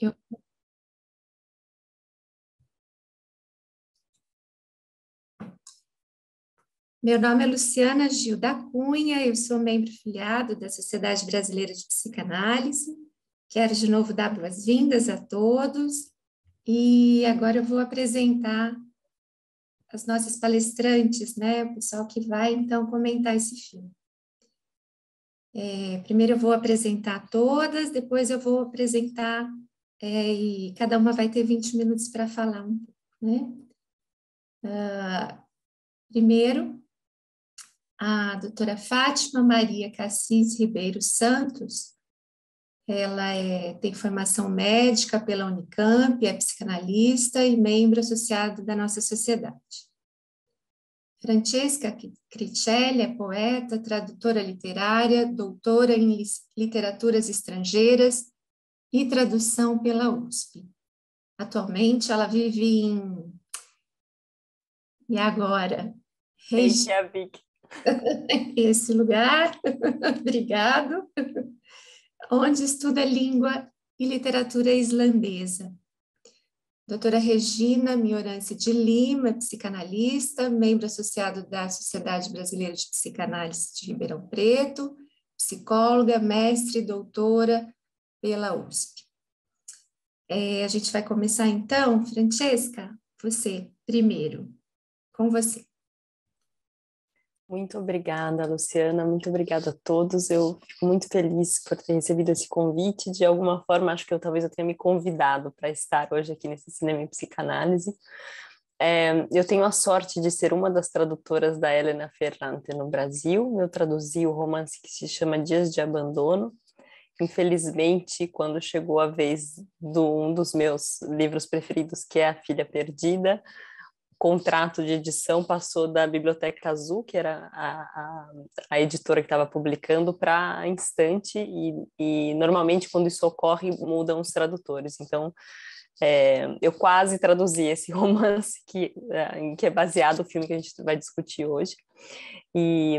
Eu- Meu nome é Luciana Gil da Cunha, eu sou membro filiado da Sociedade Brasileira de Psicanálise. Quero de novo dar boas-vindas a todos e agora eu vou apresentar as nossas palestrantes, né? O pessoal que vai então comentar esse filme. Primeiro eu vou apresentar todas, depois eu vou apresentar e cada uma vai ter 20 minutos para falar um pouco, né? Primeiro, a doutora Fátima Maria Cassis Ribeiro Santos, ela tem formação médica pela Unicamp, é psicanalista e membro associado da nossa sociedade. Francesca Cricelli é poeta, tradutora literária, doutora em literaturas estrangeiras e tradução pela USP. Atualmente ela vive em... E agora? Reykjavik. Esse lugar, obrigado, onde estuda língua e literatura islandesa. Doutora Regina Miorance de Lima, psicanalista, membro associado da Sociedade Brasileira de Psicanálise de Ribeirão Preto, psicóloga, mestre e doutora pela USP. A gente vai começar então, Francesca, você primeiro, com você. Muito obrigada, Luciana, muito obrigada a todos. Eu fico muito feliz por ter recebido esse convite. De alguma forma, acho que talvez eu tenha me convidado para estar hoje aqui nesse Cinema em Psicanálise. Eu tenho a sorte de ser uma das tradutoras da Elena Ferrante no Brasil. Eu traduzi o romance que se chama Dias de Abandono. Infelizmente, quando chegou a vez de um dos meus livros preferidos, que é A Filha Perdida, contrato de edição passou da Biblioteca Azul, que era a editora que estava publicando, para a Instante, e normalmente quando isso ocorre mudam os tradutores. Então, eu quase traduzi esse romance em que é baseado o filme que a gente vai discutir hoje. E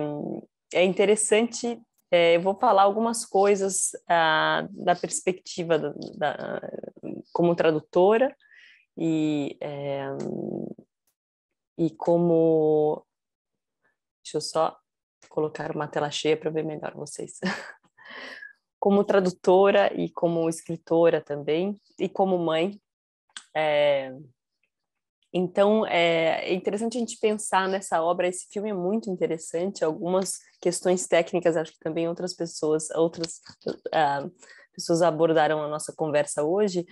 é interessante, eu vou falar algumas coisas da perspectiva como tradutora, e como... Deixa eu só colocar uma tela cheia para ver melhor vocês. Como tradutora e como escritora também, e como mãe. Então, é interessante a gente pensar nessa obra. Esse filme é muito interessante. Algumas questões técnicas, acho que também outras pessoas abordaram a nossa conversa hoje.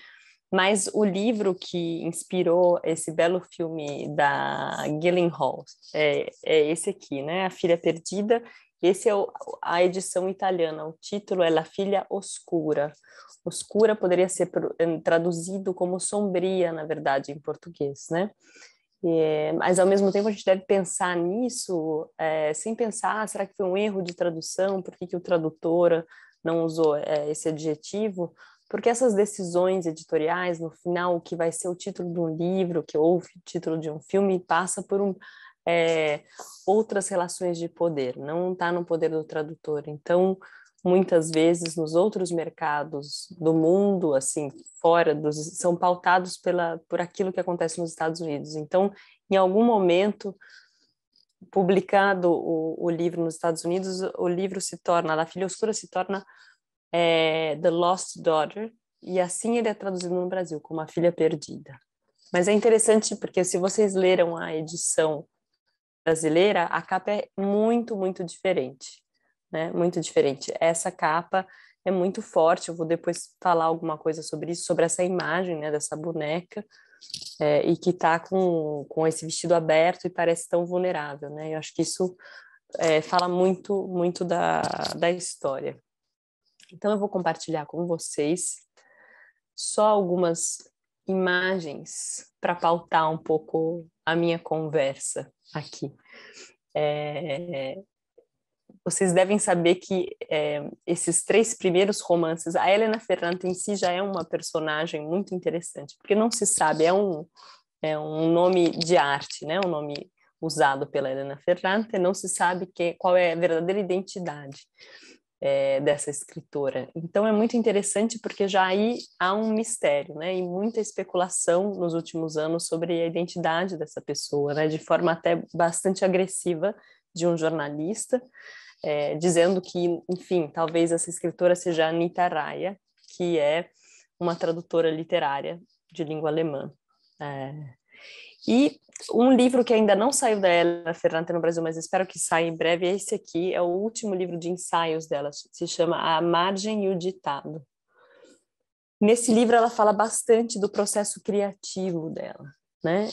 Mas o livro que inspirou esse belo filme da Gyllenhaal é esse aqui, né? A Filha Perdida. Esse é a edição italiana. O título é La Figlia Oscura. Oscura poderia ser traduzido como sombria, na verdade, em português, né? Mas, ao mesmo tempo, a gente deve pensar nisso sem pensar, será que foi um erro de tradução? Por que o tradutor não usou esse adjetivo? Porque essas decisões editoriais, no final, o que vai ser o título de um livro, ou o título de um filme, passa por outras relações de poder, não está no poder do tradutor. Então, muitas vezes, nos outros mercados do mundo, assim, são pautados por aquilo que acontece nos Estados Unidos. Então, em algum momento, publicado o livro nos Estados Unidos, o livro se torna, A Filha Oscura se torna The Lost Daughter, e assim ele é traduzido no Brasil, como A Filha Perdida. Mas é interessante porque, se vocês leram a edição brasileira, a capa é muito, muito diferente, né? Muito diferente. Essa capa é muito forte, eu vou depois falar alguma coisa sobre isso, sobre essa imagem, né, dessa boneca, e que está com esse vestido aberto e parece tão vulnerável, né? Eu acho que isso fala muito, muito da história. Então, eu vou compartilhar com vocês só algumas imagens para pautar um pouco a minha conversa aqui. Vocês devem saber que esses 3 primeiros romances, a Elena Ferrante em si já é uma personagem muito interessante, porque não se sabe, é um nome de arte, né? Um nome usado pela Elena Ferrante, não se sabe qual é a verdadeira identidade. dessa escritora. Então é muito interessante porque já aí há um mistério, né? E muita especulação nos últimos anos sobre a identidade dessa pessoa, né? De forma até bastante agressiva de um jornalista, dizendo que, enfim, talvez essa escritora seja Anita Raya, que é uma tradutora literária de língua alemã. E um livro que ainda não saiu da Elena Ferrante no Brasil, mas espero que saia em breve, é esse aqui, é o último livro de ensaios dela, se chama A Margem e o Ditado. Nesse livro ela fala bastante do processo criativo dela, né?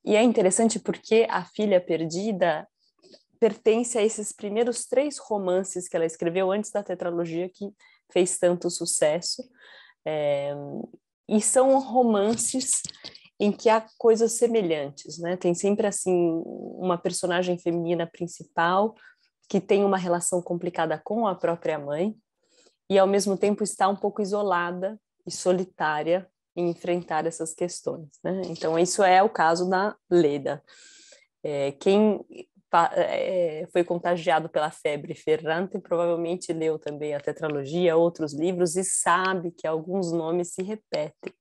E é interessante porque A Filha Perdida pertence a esses primeiros 3 romances que ela escreveu antes da tetralogia que fez tanto sucesso, e são romances em que há coisas semelhantes, né? Tem sempre, assim, uma personagem feminina principal que tem uma relação complicada com a própria mãe e, ao mesmo tempo, está um pouco isolada e solitária em enfrentar essas questões, né? Então, isso é o caso da Leda. Quem foi contagiado pela febre Ferrante provavelmente leu também a tetralogia, outros livros, e sabe que alguns nomes se repetem.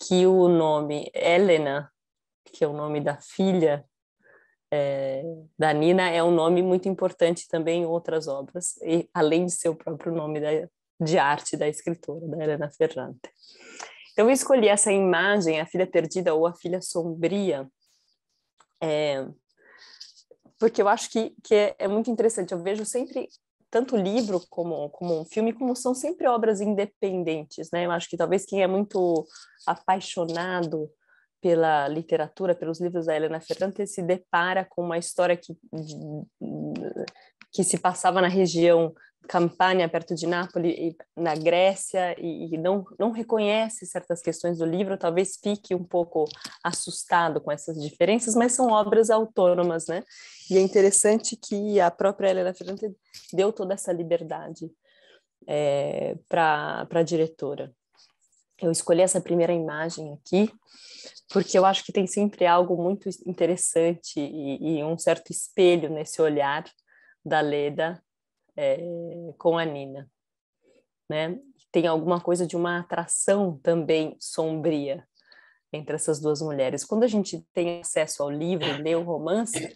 Que o nome Helena, que é o nome da filha da Nina, é um nome muito importante também em outras obras, e, além de ser o próprio nome de arte da escritora, da Helena Ferrante. Então, eu escolhi essa imagem, A Filha Perdida ou A Filha Sombria, porque eu acho que é muito interessante. Eu vejo sempre tanto o livro como um filme, como são sempre obras independentes, né? Eu acho que talvez quem é muito apaixonado pela literatura, pelos livros da Helena Ferrante, se depara com uma história que se passava na região Campania, perto de Nápoles, na Grécia, e não reconhece certas questões do livro, talvez fique um pouco assustado com essas diferenças, mas são obras autônomas, né? E é interessante que a própria Helena Ferrante deu toda essa liberdade para a diretora. Eu escolhi essa primeira imagem aqui, porque eu acho que tem sempre algo muito interessante e um certo espelho nesse olhar da Leda com a Nina, né? Tem alguma coisa de uma atração também sombria entre essas duas mulheres. Quando a gente tem acesso ao livro e lê o romance,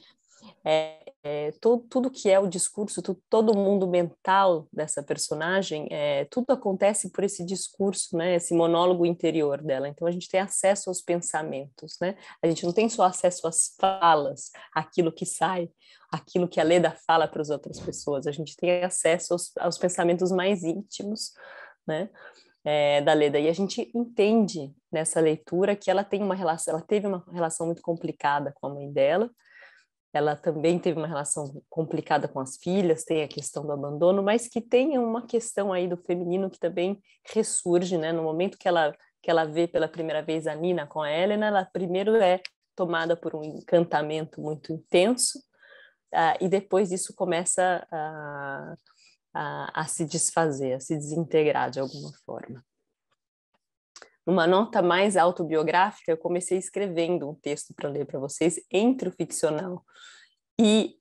tudo que é o discurso, todo o mundo mental dessa personagem, tudo acontece por esse discurso, né? Esse monólogo interior dela. Então a gente tem acesso aos pensamentos, né? A gente não tem só acesso às falas, aquilo que sai, aquilo que a Leda fala para as outras pessoas. A gente tem acesso aos pensamentos mais íntimos, né? Da Leda, e a gente entende nessa leitura que ela teve uma relação muito complicada com a mãe dela. Ela também teve uma relação complicada com as filhas, tem a questão do abandono, mas que tem uma questão aí do feminino que também ressurge, né? No momento que ela vê pela primeira vez a Nina com a Helena, ela primeiro é tomada por um encantamento muito intenso, e depois isso começa a se desfazer, a se desintegrar de alguma forma. Numa nota mais autobiográfica, eu comecei escrevendo um texto para ler para vocês entre o ficcional e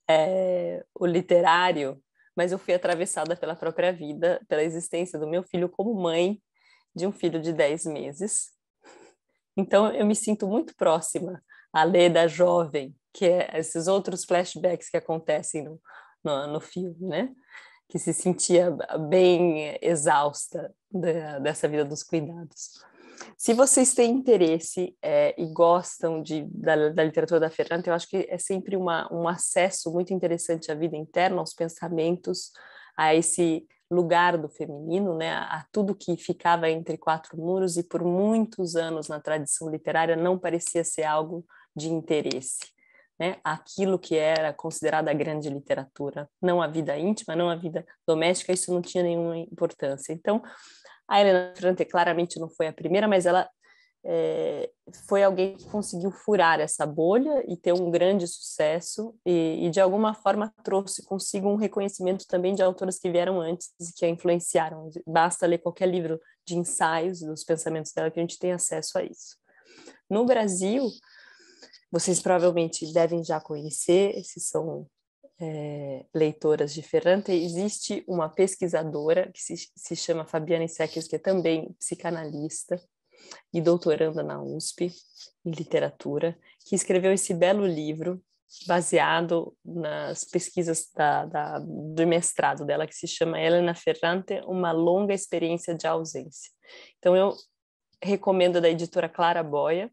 o literário, mas eu fui atravessada pela própria vida, pela existência do meu filho como mãe de um filho de 10 meses. Então, eu me sinto muito próxima à Leda jovem, que é esses outros flashbacks que acontecem no filme, né? Que se sentia bem exausta dessa vida dos cuidados. Se vocês têm interesse e gostam da literatura da Ferrante, eu acho que é sempre um acesso muito interessante à vida interna, aos pensamentos, a esse lugar do feminino, né, a tudo que ficava entre 4 muros e por muitos anos na tradição literária não parecia ser algo de interesse, né? Aquilo que era considerada a grande literatura, não a vida íntima, não a vida doméstica, isso não tinha nenhuma importância. Então, a Helena Ferrante claramente não foi a primeira, mas ela foi alguém que conseguiu furar essa bolha e ter um grande sucesso e de alguma forma trouxe consigo um reconhecimento também de autoras que vieram antes e que a influenciaram. Basta ler qualquer livro de ensaios dos pensamentos dela que a gente tem acesso a isso. No Brasil, vocês provavelmente devem já conhecer, esses são leitoras de Ferrante, existe uma pesquisadora que se chama Fabiane Seckers, que é também psicanalista e doutoranda na USP em literatura, que escreveu esse belo livro baseado nas pesquisas do mestrado dela, que se chama Elena Ferrante, Uma Longa Experiência de Ausência. Então, eu recomendo, da editora Clara Boia,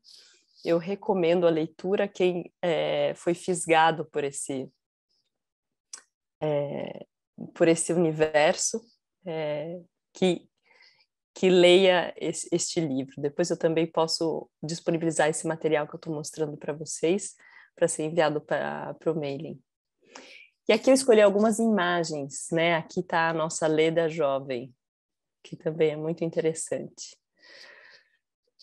eu recomendo a leitura quem foi fisgado por esse universo, que leia este livro. Depois eu também posso disponibilizar esse material que eu estou mostrando para vocês, para ser enviado para o mailing. E aqui eu escolhi algumas imagens, né? Aqui está a nossa Leda jovem, que também é muito interessante.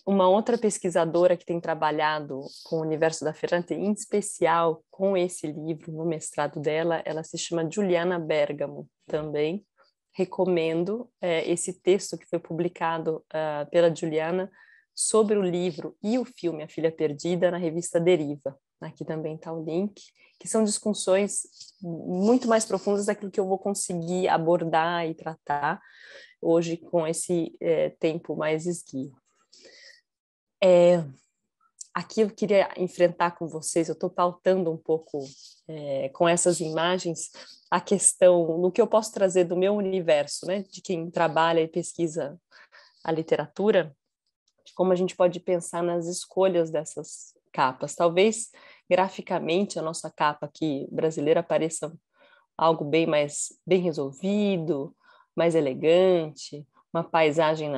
Uma outra pesquisadora que tem trabalhado com o universo da Ferrante, em especial com esse livro, no mestrado dela, ela se chama Giuliana Bergamo, também. Recomendo esse texto que foi publicado pela Giuliana sobre o livro e o filme A Filha Perdida na revista Deriva. Aqui também está o link, que são discussões muito mais profundas daquilo que eu vou conseguir abordar e tratar hoje com esse tempo mais esguio. Aqui eu queria enfrentar com vocês, eu estou pautando um pouco com essas imagens a questão no que eu posso trazer do meu universo, né, de quem trabalha e pesquisa a literatura, de como a gente pode pensar nas escolhas dessas capas. Talvez graficamente a nossa capa aqui brasileira pareça algo bem resolvido, mais elegante, uma paisagem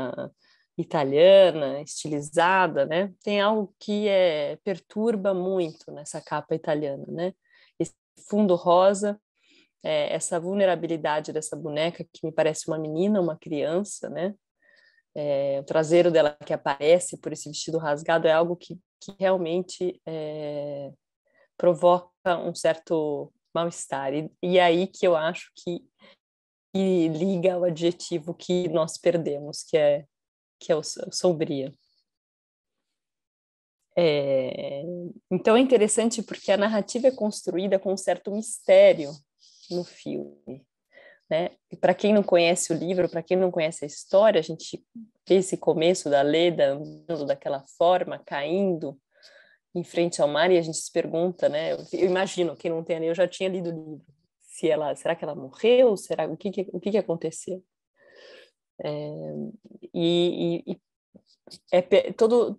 italiana, estilizada, né? Tem algo que perturba muito nessa capa italiana, né? Esse fundo rosa, essa vulnerabilidade dessa boneca, que me parece uma menina, uma criança, né? O traseiro dela que aparece por esse vestido rasgado é algo que realmente provoca um certo mal-estar. E aí que eu acho que liga ao adjetivo que nós perdemos, que é o sombria. Então é interessante porque a narrativa é construída com um certo mistério no filme, né? E para quem não conhece o livro, para quem não conhece a história, a gente vê esse começo da Leda andando daquela forma, caindo em frente ao mar, e a gente se pergunta, né? Eu imagino, quem não tem, eu já tinha lido o livro, será que ela morreu? O que aconteceu?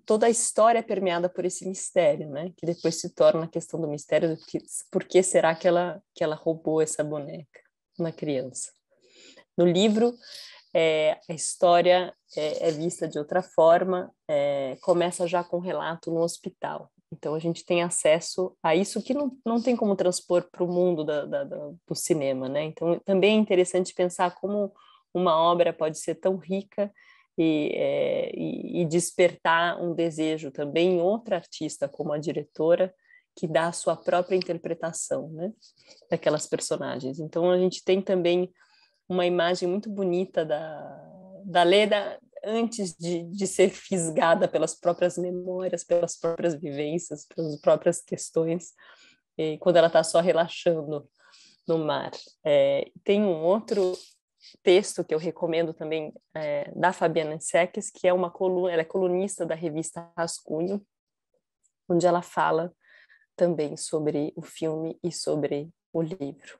Toda a história é permeada por esse mistério, né? Que depois se torna a questão do mistério do por que será que ela roubou essa boneca na criança. No livro, a história é vista de outra forma, começa já com um relato no hospital. Então a gente tem acesso a isso que não tem como transpor para o mundo do cinema, né? Então também é interessante pensar como uma obra pode ser tão rica e despertar um desejo também em outra artista, como a diretora, que dá a sua própria interpretação, né, daquelas personagens. Então a gente tem também uma imagem muito bonita da Leda antes de ser fisgada pelas próprias memórias, pelas próprias vivências, pelas próprias questões, quando ela está só relaxando no mar. Tem um outro texto que eu recomendo também, da Fabiana Seckers, que é ela é colunista da revista Rascunho, onde ela fala também sobre o filme e sobre o livro.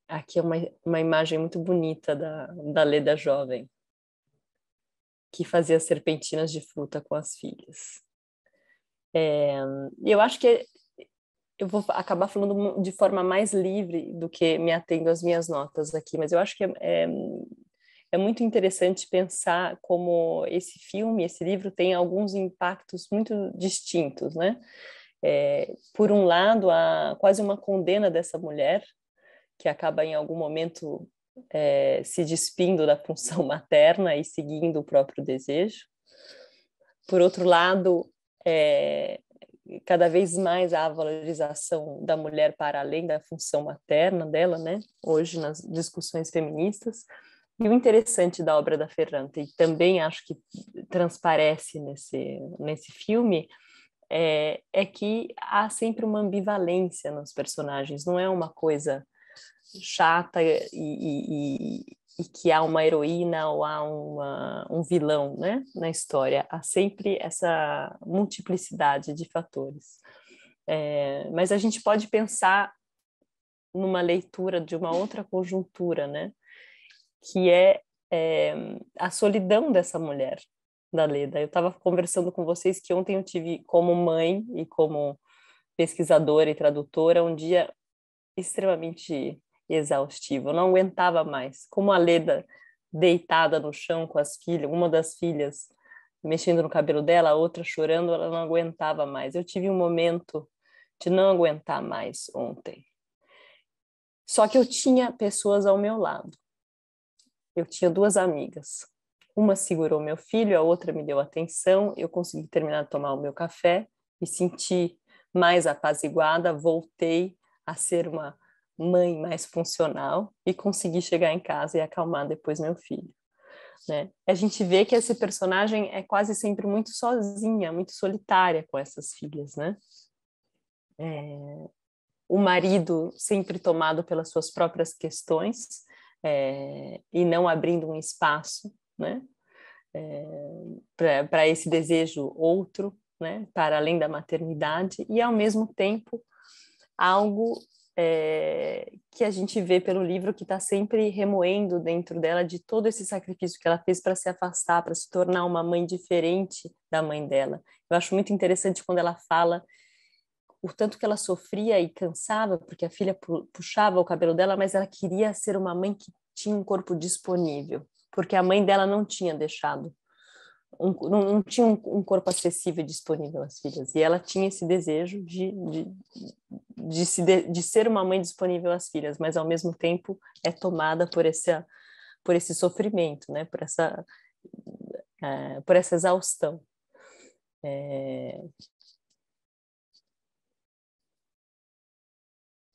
Aqui é uma imagem muito bonita da Leda jovem, que fazia serpentinas de fruta com as filhas. Eu acho que eu vou acabar falando de forma mais livre do que me atendo às minhas notas aqui, mas eu acho que é muito interessante pensar como esse filme, esse livro tem alguns impactos muito distintos, né? Por um lado, há quase uma condena dessa mulher, que acaba em algum momento se despindo da função materna e seguindo o próprio desejo. Por outro lado, cada vez mais há a valorização da mulher para além da função materna dela, né? Hoje nas discussões feministas. E o interessante da obra da Ferrante, e também acho que transparece nesse filme, é que há sempre uma ambivalência nos personagens, não é uma coisa chata e que há uma heroína ou há um vilão, né, na história. Há sempre essa multiplicidade de fatores. Mas a gente pode pensar numa leitura de uma outra conjuntura, né, que é a solidão dessa mulher, da Leda. Eu estava conversando com vocês que ontem eu tive, como mãe e como pesquisadora e tradutora, um dia extremamente exaustivo. Eu não aguentava mais. Como a Leda deitada no chão com as filhas, uma das filhas mexendo no cabelo dela, a outra chorando, ela não aguentava mais. Eu tive um momento de não aguentar mais ontem. Só que eu tinha pessoas ao meu lado. Eu tinha duas amigas. Uma segurou meu filho, a outra me deu atenção. Eu consegui terminar de tomar o meu café, me senti mais apaziguada, voltei a ser uma mãe mais funcional e consegui chegar em casa e acalmar depois meu filho, né? A gente vê que esse personagem é quase sempre muito sozinha, muito solitária com essas filhas, né? O marido sempre tomado pelas suas próprias questões e não abrindo um espaço, né? Para esse desejo outro, né? Para além da maternidade, e ao mesmo tempo algo que a gente vê pelo livro que está sempre remoendo dentro dela de todo esse sacrifício que ela fez para se afastar, para se tornar uma mãe diferente da mãe dela. Eu acho muito interessante quando ela fala o tanto que ela sofria e cansava, porque a filha puxava o cabelo dela, mas ela queria ser uma mãe que tinha um corpo disponível, porque a mãe dela não tinha deixado não tinha um corpo acessível e disponível às filhas. E ela tinha esse desejo de ser uma mãe disponível às filhas, mas ao mesmo tempo é tomada por esse sofrimento, né? Por essa exaustão.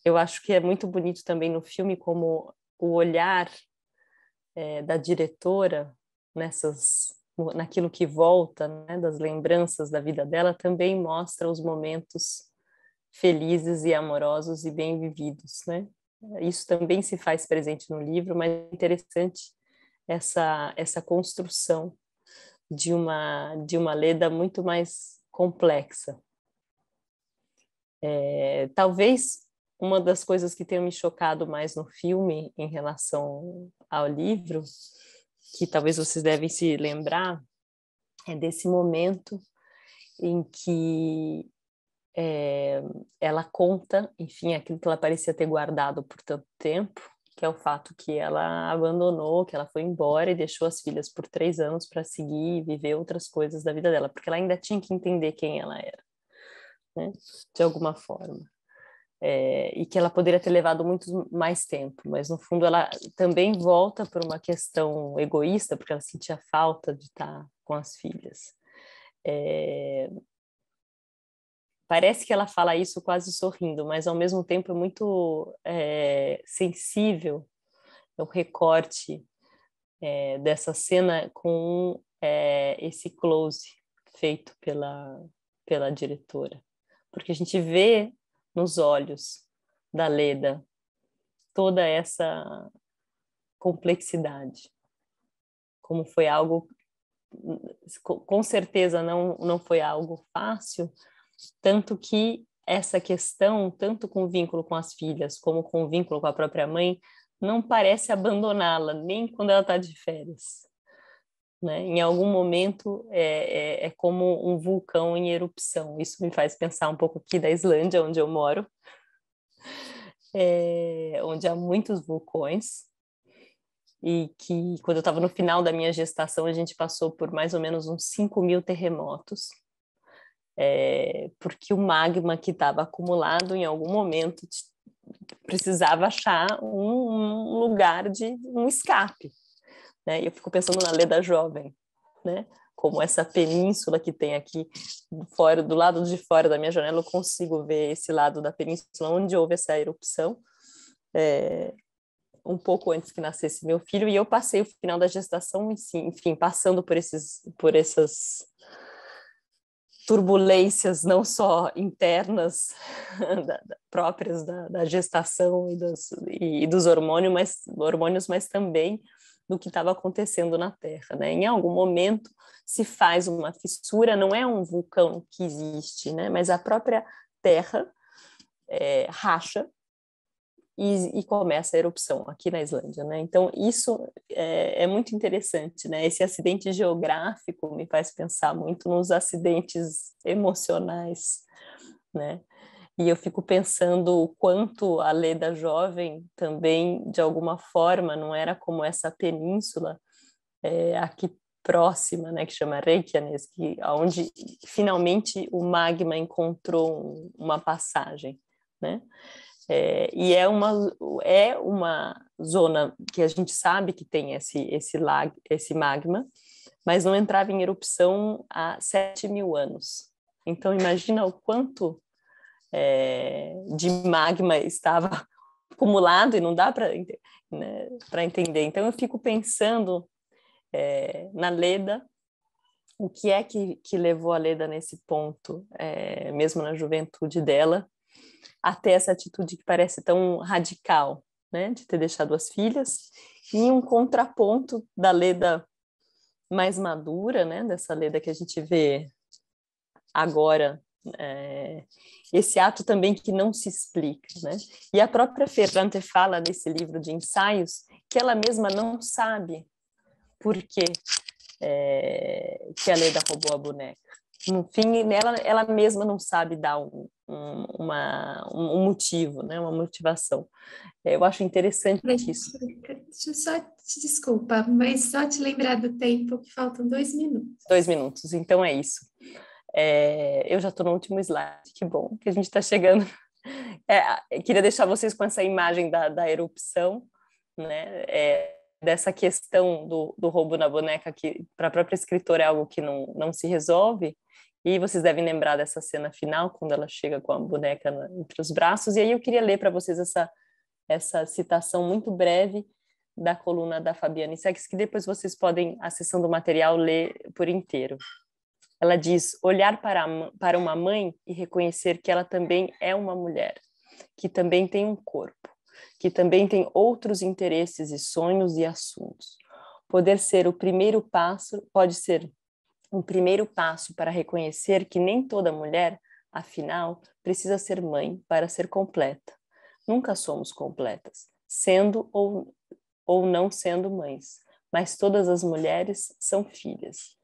Eu acho que é muito bonito também no filme como o olhar da diretora naquilo que volta, né, das lembranças da vida dela, também mostra os momentos felizes e amorosos e bem vividos, né? Isso também se faz presente no livro, mas é interessante essa construção de uma Leda muito mais complexa. Talvez uma das coisas que tenha me chocado mais no filme em relação ao livro, que talvez vocês devem se lembrar, é desse momento em que ela conta, enfim, aquilo que ela parecia ter guardado por tanto tempo, que é o fato que ela abandonou, que ela foi embora e deixou as filhas por 3 anos para seguir e viver outras coisas da vida dela, porque ela ainda tinha que entender quem ela era, né? De alguma forma. E que ela poderia ter levado muito mais tempo, mas no fundo ela também volta por uma questão egoísta, porque ela sentia falta de estar com as filhas. Parece que ela fala isso quase sorrindo, mas ao mesmo tempo é muito sensível o recorte dessa cena com esse close feito pela diretora, porque a gente vê nos olhos da Leda toda essa complexidade, como foi algo, com certeza não foi algo fácil, tanto que essa questão, tanto com o vínculo com as filhas, como com o vínculo com a própria mãe, não parece abandoná-la, nem quando ela está de férias. Né? Em algum momento é como um vulcão em erupção. Isso me faz pensar um pouco aqui da Islândia, onde eu moro, onde há muitos vulcões, e que quando eu estava no final da minha gestação, a gente passou por mais ou menos uns 5.000 terremotos, porque o magma que estava acumulado em algum momento precisava achar um lugar de um escape, né? E eu fico pensando na Leda jovem, né? Como essa península que tem aqui do lado de fora da minha janela, eu consigo ver esse lado da península onde houve essa erupção, um pouco antes que nascesse meu filho, e eu passei o final da gestação, enfim, passando por essas turbulências não só internas próprias da gestação e dos hormônios, mas também do que estava acontecendo na Terra, né? Em algum momento se faz uma fissura, não é um vulcão que existe, né? Mas a própria Terra racha e começa a erupção aqui na Islândia, né? Então isso é muito interessante, né? Esse acidente geográfico me faz pensar muito nos acidentes emocionais, né? E eu fico pensando o quanto a Leda jovem também, de alguma forma, não era como essa península aqui próxima, né, que chama Reykjanes, onde finalmente o magma encontrou uma passagem, né? E é uma zona que a gente sabe que tem esse magma, mas não entrava em erupção há 7.000 anos. Então, imagina o quanto de magma estava acumulado e não dá para entender. Então, eu fico pensando na Leda, o que é que levou a Leda nesse ponto, mesmo na juventude dela, até essa atitude que parece tão radical, né, de ter deixado as filhas, e um contraponto da Leda mais madura, né, dessa Leda que a gente vê agora, esse ato também que não se explica, né? E a própria Ferrante fala nesse livro de ensaios que ela mesma não sabe por que a Leda roubou a boneca. No fim, ela mesma não sabe dar um motivo, né? Uma motivação. Eu acho interessante isso. Deixa eu só te desculpa, mas só te lembrar do tempo, que faltam 2 minutos. 2 minutos, então é isso. Eu já estou no último slide, que bom que a gente está chegando. Queria deixar vocês com essa imagem da erupção, né? Dessa questão do roubo na boneca, que para a própria escritora é algo que não se resolve, e vocês devem lembrar dessa cena final, quando ela chega com a boneca entre os braços, e aí eu queria ler para vocês essa citação muito breve da coluna da Fabiane Sex, que depois vocês podem, acessando o material, ler por inteiro. Ela diz: olhar para uma mãe e reconhecer que ela também é uma mulher, que também tem um corpo, que também tem outros interesses e sonhos e assuntos. Pode ser um primeiro passo para reconhecer que nem toda mulher, afinal, precisa ser mãe para ser completa. Nunca somos completas, sendo ou não sendo mães, mas todas as mulheres são filhas.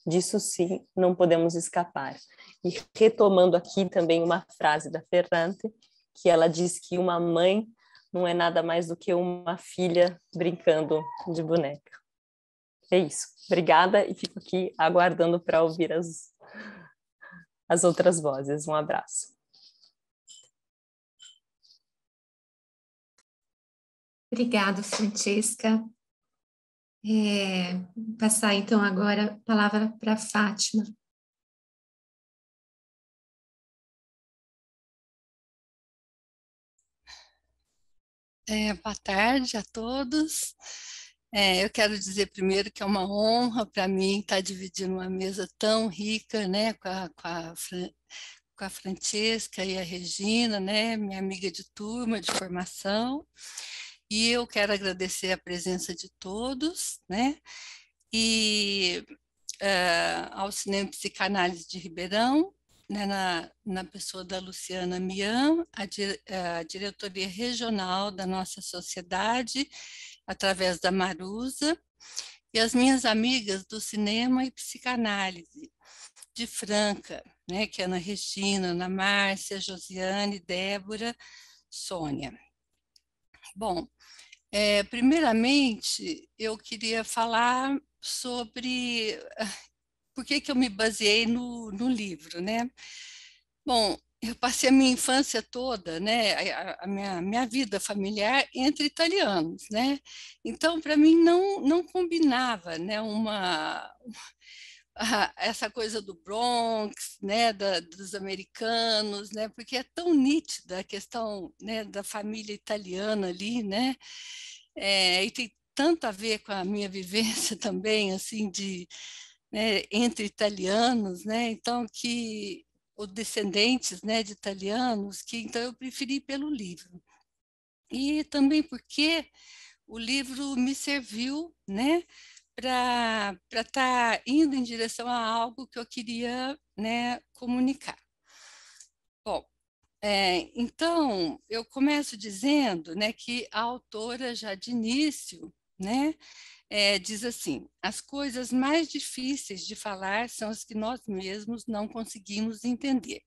Disso sim, não podemos escapar. E retomando aqui também uma frase da Ferrante, que ela diz que uma mãe não é nada mais do que uma filha brincando de boneca. É isso. Obrigada e fico aqui aguardando para ouvir as outras vozes. Um abraço. Obrigada, Francesca. Vou passar então agora a palavra para a Fátima. Boa tarde a todos. Eu quero dizer primeiro que é uma honra para mim estar dividindo uma mesa tão rica, né, com a Francesca e a Regina, né, minha amiga de turma, de formação. E eu quero agradecer a presença de todos, né, e ao Cinema Psicanálise de Ribeirão, né, na pessoa da Luciana Mian, a diretoria regional da nossa sociedade, através da Marusa, e as minhas amigas do cinema e psicanálise, de Franca, né, que é Ana Regina, Ana Márcia, Josiane, Débora, Sônia. Bom, primeiramente, eu queria falar sobre por que eu me baseei no livro, né? Bom, eu passei a minha infância toda, né, a minha vida familiar entre italianos, né? Então, para mim, não combinava, né, essa coisa do Bronx, né, dos americanos, né, porque é tão nítida a questão, né, da família italiana ali, né, e tem tanto a ver com a minha vivência também, assim, né, entre italianos, né, então que ou descendentes, né, de italianos, que então eu preferi pelo livro. E também porque o livro me serviu, né, para estar indo em direção a algo que eu queria, né, comunicar. Bom, então eu começo dizendo, né, que a autora já de início, né, diz assim: as coisas mais difíceis de falar são as que nós mesmos não conseguimos entender.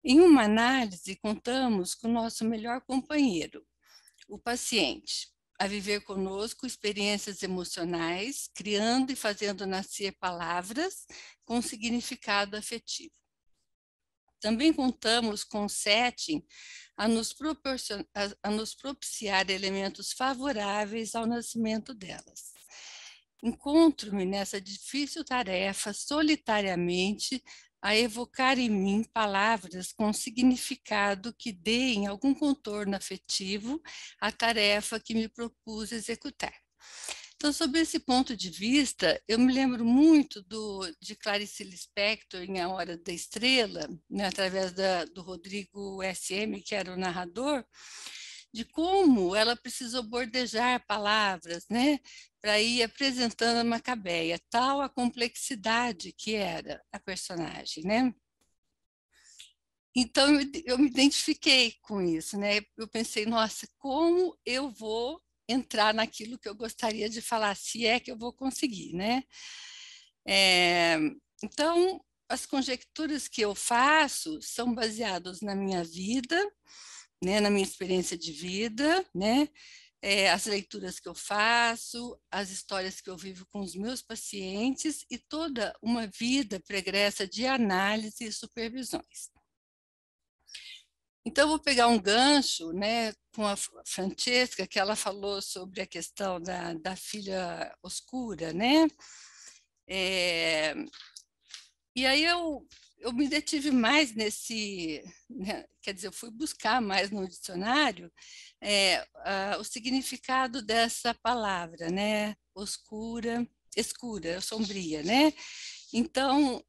Em uma análise, contamos com o nosso melhor companheiro, o paciente, a viver conosco experiências emocionais, criando e fazendo nascer palavras com significado afetivo. Também contamos com o setting a nos propiciar elementos favoráveis ao nascimento delas. Encontro-me nessa difícil tarefa solitariamente a evocar em mim palavras com significado que deem algum contorno afetivo à tarefa que me propus executar. Então, sob esse ponto de vista, eu me lembro muito de Clarice Lispector em A Hora da Estrela, né, através do Rodrigo S.M., que era o narrador, de como ela precisou bordejar palavras, né, para ir apresentando a Macabeia, tal a complexidade que era a personagem, né? Então, eu me identifiquei com isso, né? Eu pensei, nossa, como eu vou entrar naquilo que eu gostaria de falar, se é que eu vou conseguir, né? Então, as conjecturas que eu faço são baseadas na minha vida, né, na minha experiência de vida, né? As leituras que eu faço, as histórias que eu vivo com os meus pacientes e toda uma vida pregressa de análise e supervisões. Então, vou pegar um gancho, né, com a Francesca, que ela falou sobre a questão da filha oscura, né? E aí eu me detive mais nesse, né, quer dizer, eu fui buscar mais no dicionário o significado dessa palavra, né? Oscura, escura, sombria, né? Então,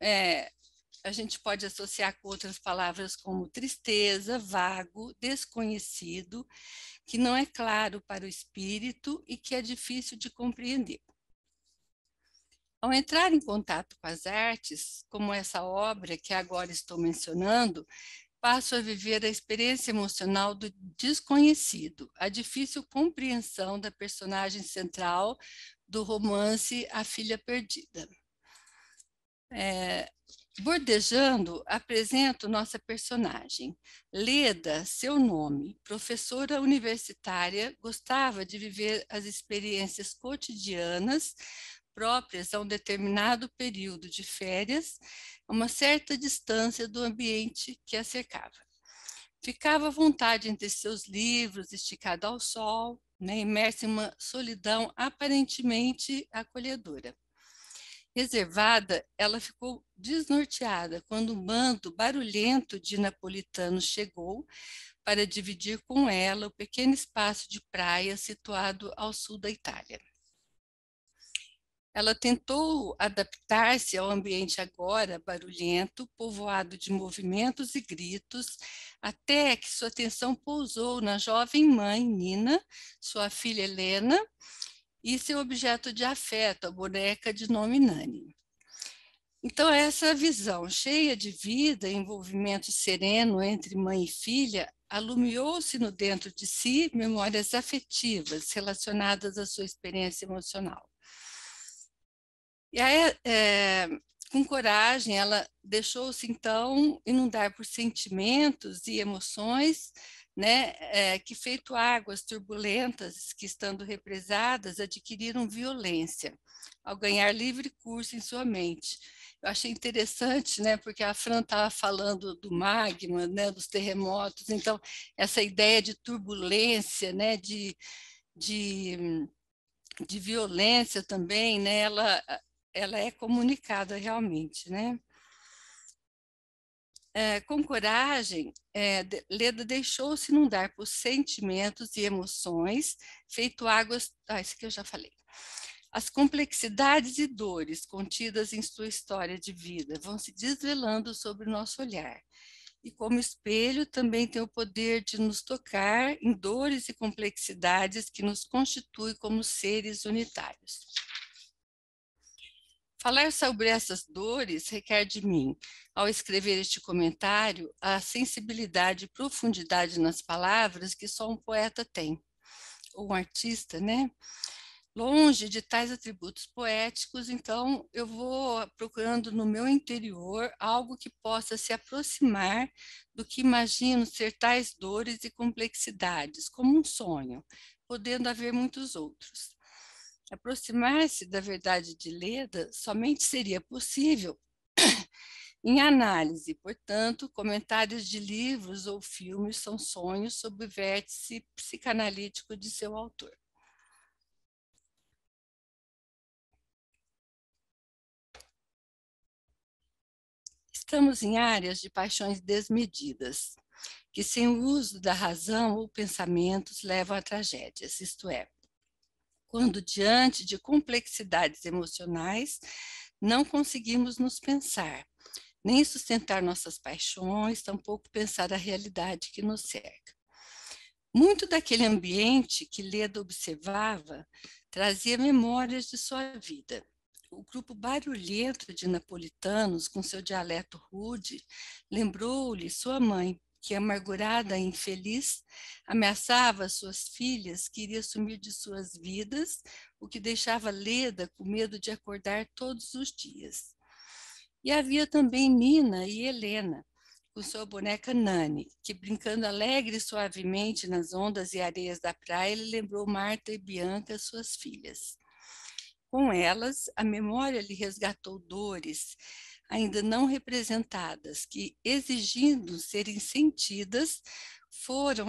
a gente pode associar com outras palavras como tristeza, vago, desconhecido, que não é claro para o espírito e que é difícil de compreender. Ao entrar em contato com as artes, como essa obra que agora estou mencionando, passo a viver a experiência emocional do desconhecido, a difícil compreensão da personagem central do romance A Filha Perdida. Bordejando, apresento nossa personagem. Leda, seu nome, professora universitária, gostava de viver as experiências cotidianas próprias a um determinado período de férias, a uma certa distância do ambiente que a cercava. Ficava à vontade entre seus livros, esticada ao sol, né, imersa em uma solidão aparentemente acolhedora. Reservada, ela ficou desnorteada quando um bando barulhento de napolitanos chegou para dividir com ela o pequeno espaço de praia situado ao sul da Itália. Ela tentou adaptar-se ao ambiente agora barulhento, povoado de movimentos e gritos, até que sua atenção pousou na jovem mãe, Nina, sua filha Helena, e seu objeto de afeto, a boneca de nome Nani. Então, essa visão cheia de vida, envolvimento sereno entre mãe e filha, alumiou-se no dentro de si memórias afetivas relacionadas à sua experiência emocional. E aí, com coragem, ela deixou-se, então, inundar por sentimentos e emoções, né, que, feito águas turbulentas que, estando represadas, adquiriram violência, ao ganhar livre curso em sua mente. Eu achei interessante, né, porque a Fran estava falando do magma, né, dos terremotos, então, essa ideia de turbulência, né, de violência também, né, ela é comunicada realmente, né? Com coragem, Leda deixou-se inundar por sentimentos e emoções, feito águas... isso aqui eu já falei. As complexidades e dores contidas em sua história de vida vão se desvelando sobre o nosso olhar. E como espelho também tem o poder de nos tocar em dores e complexidades que nos constituem como seres unitários. Falar sobre essas dores requer de mim, ao escrever este comentário, a sensibilidade e profundidade nas palavras que só um poeta tem, ou um artista, né? Longe de tais atributos poéticos, então eu vou procurando no meu interior algo que possa se aproximar do que imagino ser tais dores e complexidades, como um sonho, podendo haver muitos outros. Aproximar-se da verdade de Leda somente seria possível em análise, portanto, comentários de livros ou filmes são sonhos sob o vértice psicanalítico de seu autor. Estamos em áreas de paixões desmedidas, que sem o uso da razão ou pensamentos levam a tragédias, isto é, quando diante de complexidades emocionais não conseguimos nos pensar, nem sustentar nossas paixões, tampouco pensar a realidade que nos cerca. Muito daquele ambiente que Leda observava trazia memórias de sua vida. O grupo barulhento de napolitanos, com seu dialeto rude, lembrou-lhe sua mãe, que, amargurada e infeliz, ameaçava suas filhas que iria sumir de suas vidas, o que deixava Leda com medo de acordar todos os dias. E havia também Nina e Helena, com sua boneca Nani, que, brincando alegre e suavemente nas ondas e areias da praia, lhe lembrou Marta e Bianca, suas filhas. Com elas, a memória lhe resgatou dores ainda não representadas, que, exigindo serem sentidas, foram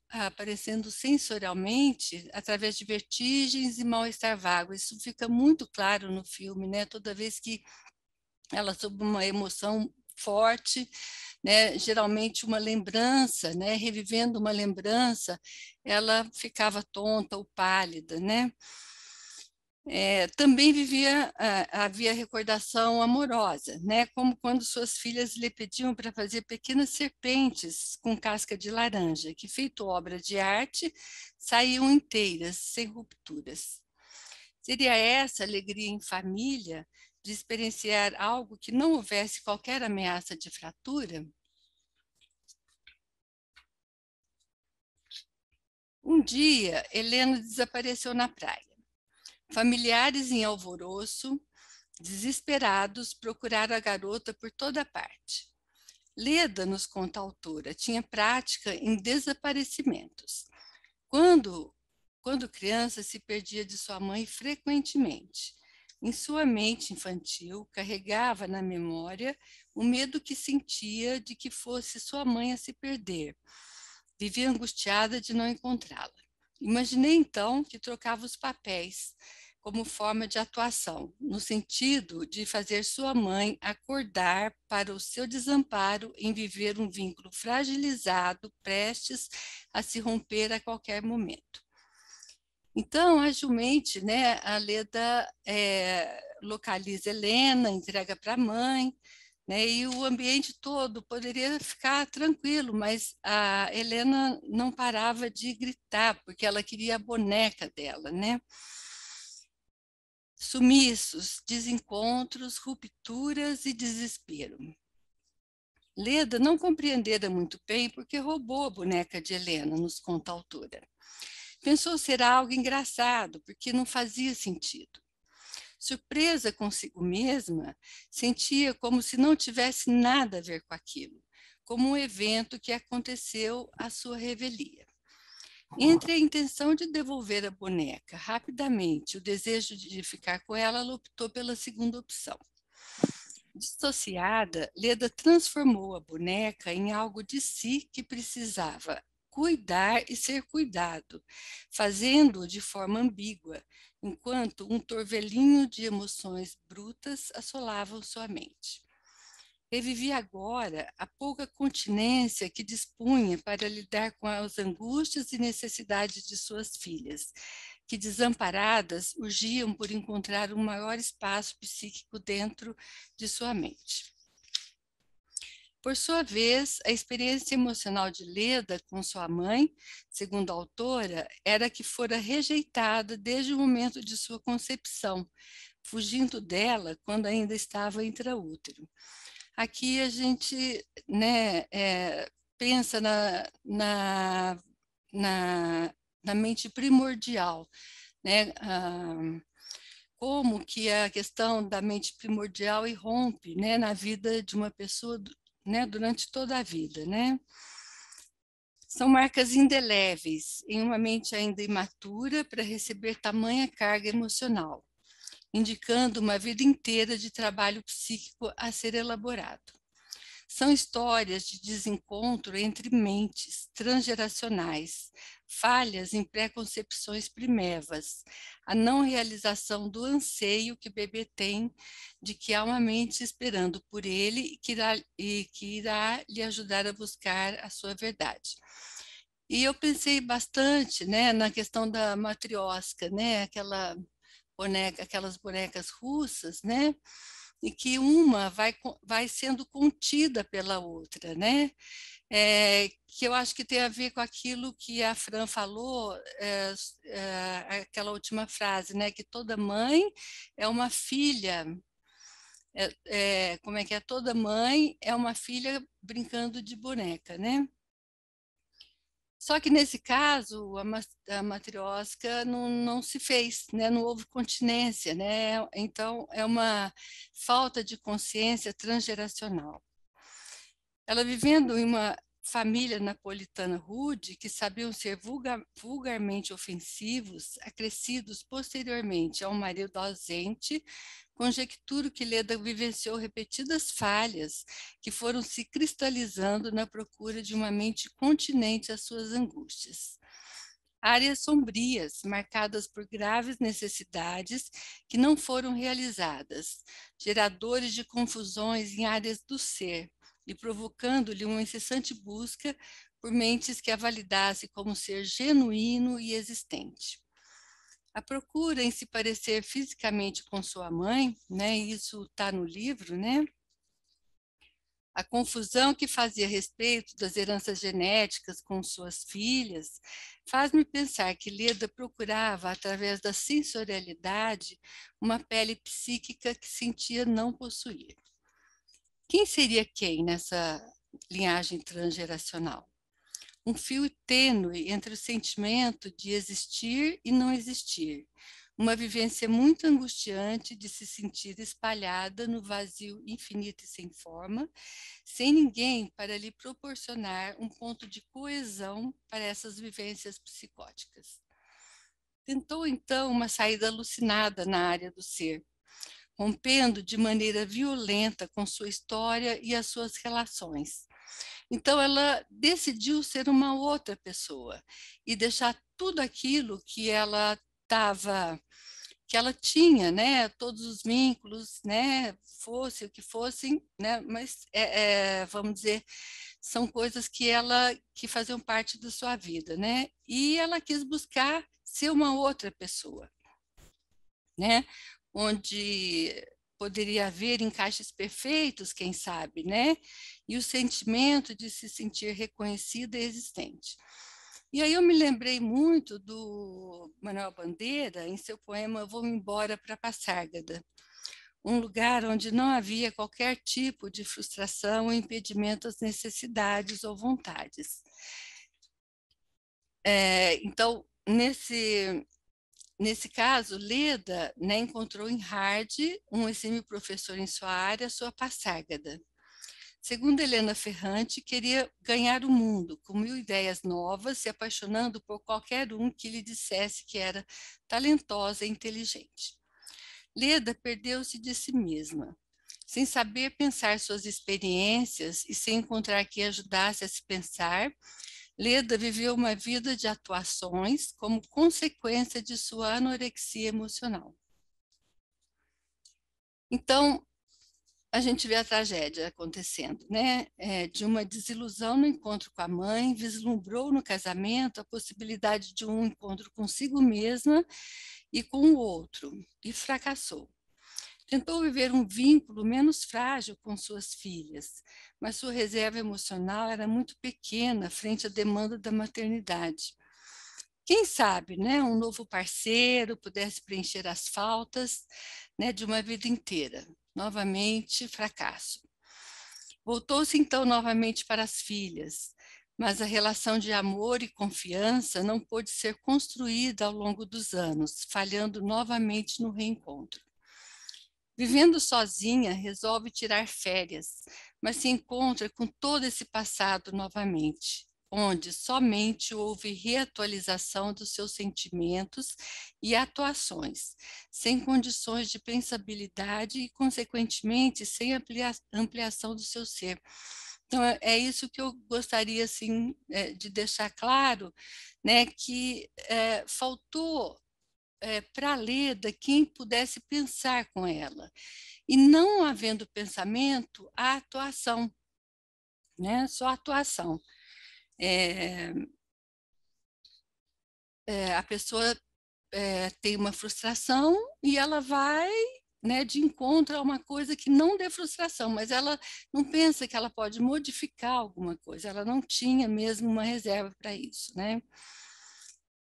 aparecendo sensorialmente através de vertigens e mal-estar vago. Isso fica muito claro no filme, né? Toda vez que ela, sob uma emoção forte, né, geralmente uma lembrança, né, revivendo uma lembrança, ela ficava tonta ou pálida, né? Também havia recordação amorosa, né? Como quando suas filhas lhe pediam para fazer pequenas serpentes com casca de laranja, que, feito obra de arte, saíam inteiras, sem rupturas. Seria essa alegria em família de experienciar algo que não houvesse qualquer ameaça de fratura? Um dia, Helena desapareceu na praia. Familiares em alvoroço, desesperados, procuraram a garota por toda parte. Leda, nos conta a autora, tinha prática em desaparecimentos. Quando criança, se perdia de sua mãe frequentemente. Em sua mente infantil, carregava na memória o medo que sentia de que fosse sua mãe a se perder. Vivia angustiada de não encontrá-la. Imaginei então que trocava os papéis como forma de atuação, no sentido de fazer sua mãe acordar para o seu desamparo em viver um vínculo fragilizado, prestes a se romper a qualquer momento. Então, agilmente, né, a Leda localiza Helena, entrega para a mãe, né, e o ambiente todo poderia ficar tranquilo, mas a Helena não parava de gritar, porque ela queria a boneca dela, né? Sumiços, desencontros, rupturas e desespero. Leda não compreendera muito bem porque roubou a boneca de Helena, nos conta a autora. Pensou ser algo engraçado, porque não fazia sentido. Surpresa consigo mesma, sentia como se não tivesse nada a ver com aquilo, como um evento que aconteceu à sua revelia. Entre a intenção de devolver a boneca rapidamente e o desejo de ficar com ela, ela optou pela segunda opção. Dissociada, Leda transformou a boneca em algo de si que precisava cuidar e ser cuidado, fazendo-o de forma ambígua, enquanto um torvelinho de emoções brutas assolavam sua mente. Revivia agora a pouca continência que dispunha para lidar com as angústias e necessidades de suas filhas, que, desamparadas, urgiam por encontrar um maior espaço psíquico dentro de sua mente. Por sua vez, a experiência emocional de Leda com sua mãe, segundo a autora, era que fora rejeitada desde o momento de sua concepção, fugindo dela quando ainda estava intraútero. Aqui a gente, né, pensa na mente primordial, né? Como que a questão da mente primordial irrompe, né, na vida de uma pessoa, né, durante toda a vida, né? São marcas indeléveis em uma mente ainda imatura para receber tamanha carga emocional, indicando uma vida inteira de trabalho psíquico a ser elaborado. São histórias de desencontro entre mentes transgeracionais, falhas em preconcepções primevas, a não realização do anseio que o bebê tem de que há uma mente esperando por ele e que irá lhe ajudar a buscar a sua verdade. E eu pensei bastante, né, na questão da matrioska, né, aquelas bonecas russas, né, e que uma vai sendo contida pela outra, né? Que eu acho que tem a ver com aquilo que a Fran falou, aquela última frase, né? Que toda mãe é uma filha, como é que é? Toda mãe é uma filha brincando de boneca, né? Só que nesse caso, a matriosca não se fez, né? Não houve continência, né? Então, é uma falta de consciência transgeracional. Ela vivendo em uma família napolitana rude, que sabiam ser vulgarmente ofensivos, acrescidos posteriormente a um marido ausente, conjecturo que Leda vivenciou repetidas falhas que foram se cristalizando na procura de uma mente continente às suas angústias. Áreas sombrias, marcadas por graves necessidades que não foram realizadas, geradores de confusões em áreas do ser, e provocando-lhe uma incessante busca por mentes que a validasse como ser genuíno e existente. A procura em se parecer fisicamente com sua mãe, né, isso está no livro, né? A confusão que fazia a respeito das heranças genéticas com suas filhas faz-me pensar que Leda procurava, através da sensorialidade, uma pele psíquica que sentia não possuir. Quem seria quem nessa linhagem transgeracional? Um fio tênue entre o sentimento de existir e não existir, uma vivência muito angustiante de se sentir espalhada no vazio infinito e sem forma, sem ninguém para lhe proporcionar um ponto de coesão para essas vivências psicóticas. Tentou, então, uma saída alucinada na área do ser, rompendo de maneira violenta com sua história e as suas relações. Então, ela decidiu ser uma outra pessoa e deixar tudo aquilo que ela tinha, né, todos os vínculos, né, fosse o que fossem, né, mas vamos dizer, são coisas que faziam parte da sua vida, né, e ela quis buscar ser uma outra pessoa, né, onde poderia haver encaixes perfeitos, quem sabe, né, e o sentimento de se sentir reconhecida e existente. E aí eu me lembrei muito do Manuel Bandeira, em seu poema Vou Embora para Passárgada, um lugar onde não havia qualquer tipo de frustração ou impedimento às necessidades ou vontades. Então, nesse caso, Leda, né, encontrou em Hardy, um exímio professor em sua área, sua Passárgada. Segundo Helena Ferrante, queria ganhar o mundo, com 1000 ideias novas, se apaixonando por qualquer um que lhe dissesse que era talentosa e inteligente. Leda perdeu-se de si mesma. Sem saber pensar suas experiências e sem encontrar quem ajudasse a se pensar, Leda viveu uma vida de atuações como consequência de sua anorexia emocional. Então, a gente vê a tragédia acontecendo, né? De uma desilusão no encontro com a mãe, vislumbrou no casamento a possibilidade de um encontro consigo mesma e com o outro, e fracassou. Tentou viver um vínculo menos frágil com suas filhas, mas sua reserva emocional era muito pequena frente à demanda da maternidade. Quem sabe, né, um novo parceiro pudesse preencher as faltas, né, de uma vida inteira. Novamente, fracasso. Voltou-se então novamente para as filhas, mas a relação de amor e confiança não pôde ser construída ao longo dos anos, falhando novamente no reencontro. Vivendo sozinha, resolve tirar férias, mas se encontra com todo esse passado novamente, onde somente houve reatualização dos seus sentimentos e atuações, sem condições de pensabilidade e, consequentemente, sem ampliação do seu ser. Então, é isso que eu gostaria assim, de deixar claro, né, que faltou para a Leda quem pudesse pensar com ela. E não havendo pensamento, a atuação, né? Só a atuação. A pessoa tem uma frustração e ela vai, né, de encontro a uma coisa que não dê frustração, mas ela não pensa que ela pode modificar alguma coisa, ela não tinha mesmo uma reserva para isso, né?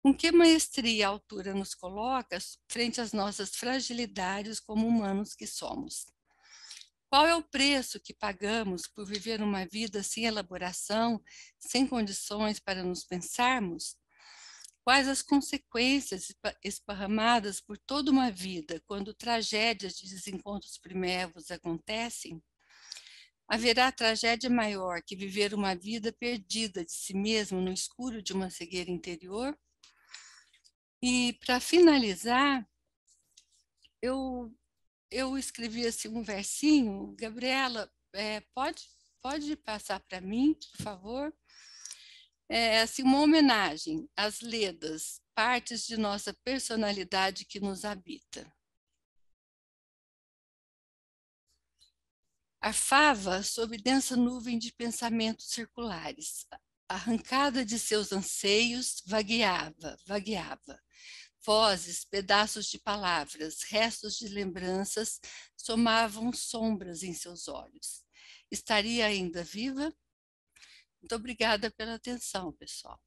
Com que maestria a autora nos coloca frente às nossas fragilidades como humanos que somos? Qual é o preço que pagamos por viver uma vida sem elaboração, sem condições para nos pensarmos? Quais as consequências esparramadas por toda uma vida quando tragédias de desencontros primevos acontecem? Haverá tragédia maior que viver uma vida perdida de si mesmo no escuro de uma cegueira interior? E, para finalizar, eu escrevi assim, um versinho. Gabriela, pode passar para mim, por favor? Assim, uma homenagem às Ledas, partes de nossa personalidade que nos habita. Arfava sob densa nuvem de pensamentos circulares. Arrancada de seus anseios, vagueava. Vozes, pedaços de palavras, restos de lembranças somavam sombras em seus olhos. Estaria ainda viva? Muito obrigada pela atenção, pessoal.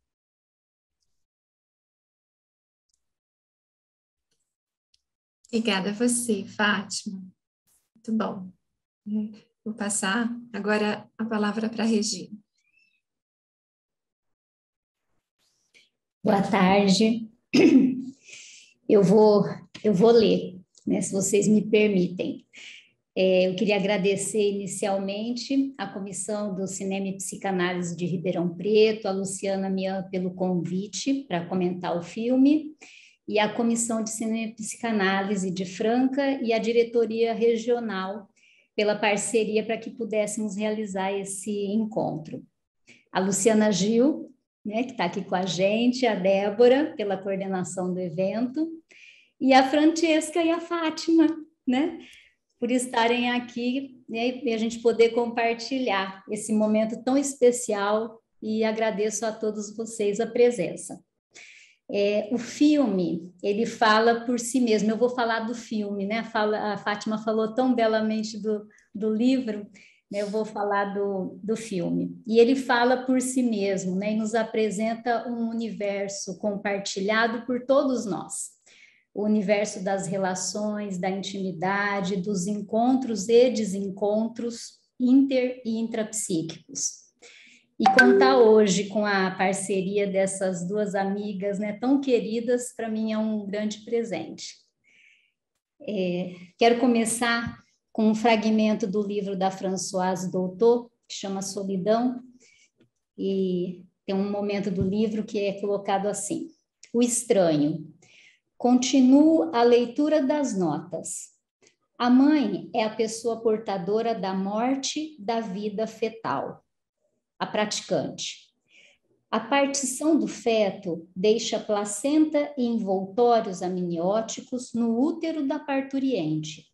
Obrigada a você, Fátima. Muito bom. Vou passar agora a palavra para a Regina. Boa tarde. Eu vou ler, né, se vocês me permitem. Eu queria agradecer inicialmente a Comissão do Cinema e Psicanálise de Ribeirão Preto, a Luciana Mian pelo convite para comentar o filme, e a Comissão de Cinema e Psicanálise de Franca e a Diretoria Regional pela parceria para que pudéssemos realizar esse encontro. A Luciana Gil, né, que está aqui com a gente, a Débora, pela coordenação do evento, e a Francesca e a Fátima, né, por estarem aqui, né, e a gente poder compartilhar esse momento tão especial, e agradeço a todos vocês a presença. O filme, ele fala por si mesmo. Eu vou falar do filme, né? A Fátima falou tão belamente do livro, né? Eu vou falar do filme. E ele fala por si mesmo, né? E nos apresenta um universo compartilhado por todos nós. O universo das relações, da intimidade, dos encontros e desencontros inter- e intrapsíquicos. E contar hoje com a parceria dessas duas amigas, né, tão queridas, para mim é um grande presente. Quero começar com um fragmento do livro da Françoise Doutot, que chama Solidão, e tem um momento do livro que é colocado assim: o estranho. Continuo a leitura das notas. A mãe é a pessoa portadora da morte da vida fetal. A praticante. A partição do feto deixa placenta e envoltórios amnióticos no útero da parturiente.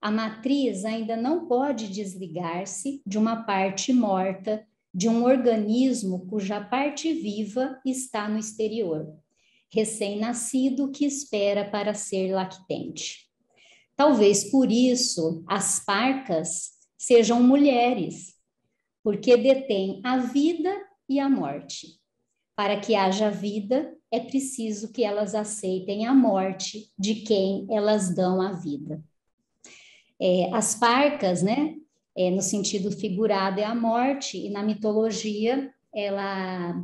a matriz ainda não pode desligar-se de uma parte morta de um organismo cuja parte viva está no exterior, recém-nascido que espera para ser lactente. Talvez por isso as parcas sejam mulheres, porque detêm a vida e a morte. Para que haja vida, é preciso que elas aceitem a morte de quem elas dão a vida. As parcas, né, no sentido figurado, é a morte, e na mitologia, ela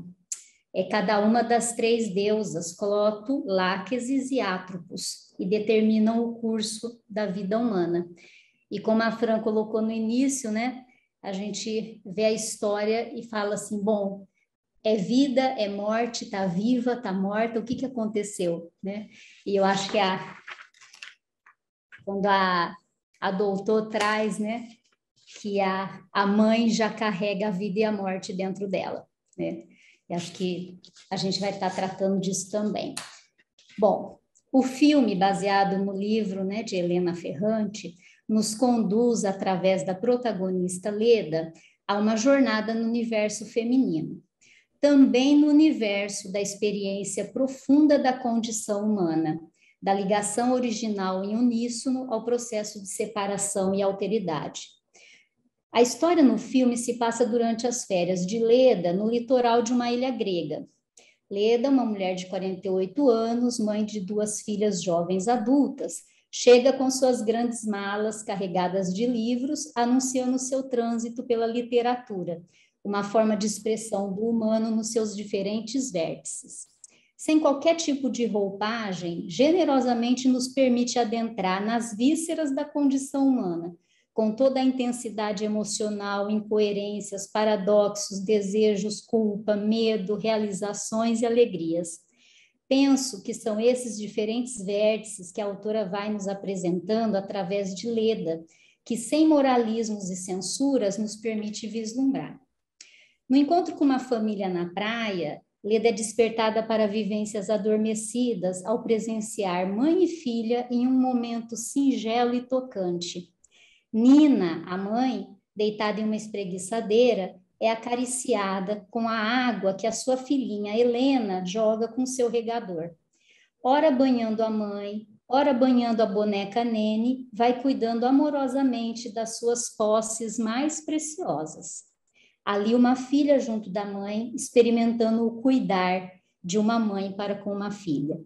é cada uma das 3 deusas, Cloto, Láquesis e Atropos, e determinam o curso da vida humana. E como a Fran colocou no início, né, a gente vê a história e fala assim, bom, é vida, é morte, está viva, está morta, o que aconteceu, né? E eu acho que quando a doutor traz, né, que a mãe já carrega a vida e a morte dentro dela, né? E acho que a gente vai estar tratando disso também. Bom, o filme, baseado no livro, né, de Helena Ferrante, nos conduz, através da protagonista Leda, a uma jornada no universo feminino. Também no universo da experiência profunda da condição humana, da ligação original em uníssono ao processo de separação e alteridade. A história no filme se passa durante as férias de Leda, no litoral de uma ilha grega. Leda, uma mulher de 48 anos, mãe de 2 filhas jovens adultas, chega com suas grandes malas carregadas de livros, anunciando seu trânsito pela literatura, uma forma de expressão do humano nos seus diferentes vértices. Sem qualquer tipo de roupagem, generosamente nos permite adentrar nas vísceras da condição humana, com toda a intensidade emocional, incoerências, paradoxos, desejos, culpa, medo, realizações e alegrias. Penso que são esses diferentes vértices que a autora vai nos apresentando através de Leda, que sem moralismos e censuras nos permite vislumbrar. No encontro com uma família na praia, Leda é despertada para vivências adormecidas ao presenciar mãe e filha em um momento singelo e tocante. Nina, a mãe, deitada em uma espreguiçadeira, é acariciada com a água que a sua filhinha Helena joga com seu regador. Ora banhando a mãe, ora banhando a boneca Nene, vai cuidando amorosamente das suas posses mais preciosas. Ali uma filha junto da mãe, experimentando o cuidar de uma mãe para com uma filha.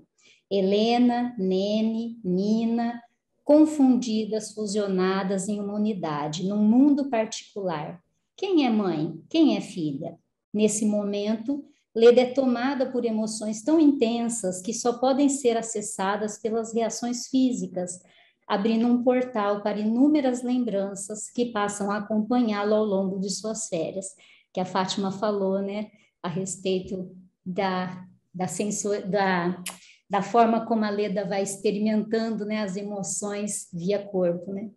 Helena, Nene, Nina, confundidas, fusionadas em uma unidade, num mundo particular. Quem é mãe? Quem é filha? Nesse momento, Leda é tomada por emoções tão intensas que só podem ser acessadas pelas reações físicas, abrindo um portal para inúmeras lembranças que passam a acompanhá-lo ao longo de suas férias, que a Fátima falou, né, a respeito da forma como a Leda vai experimentando, né, as emoções via corpo, né?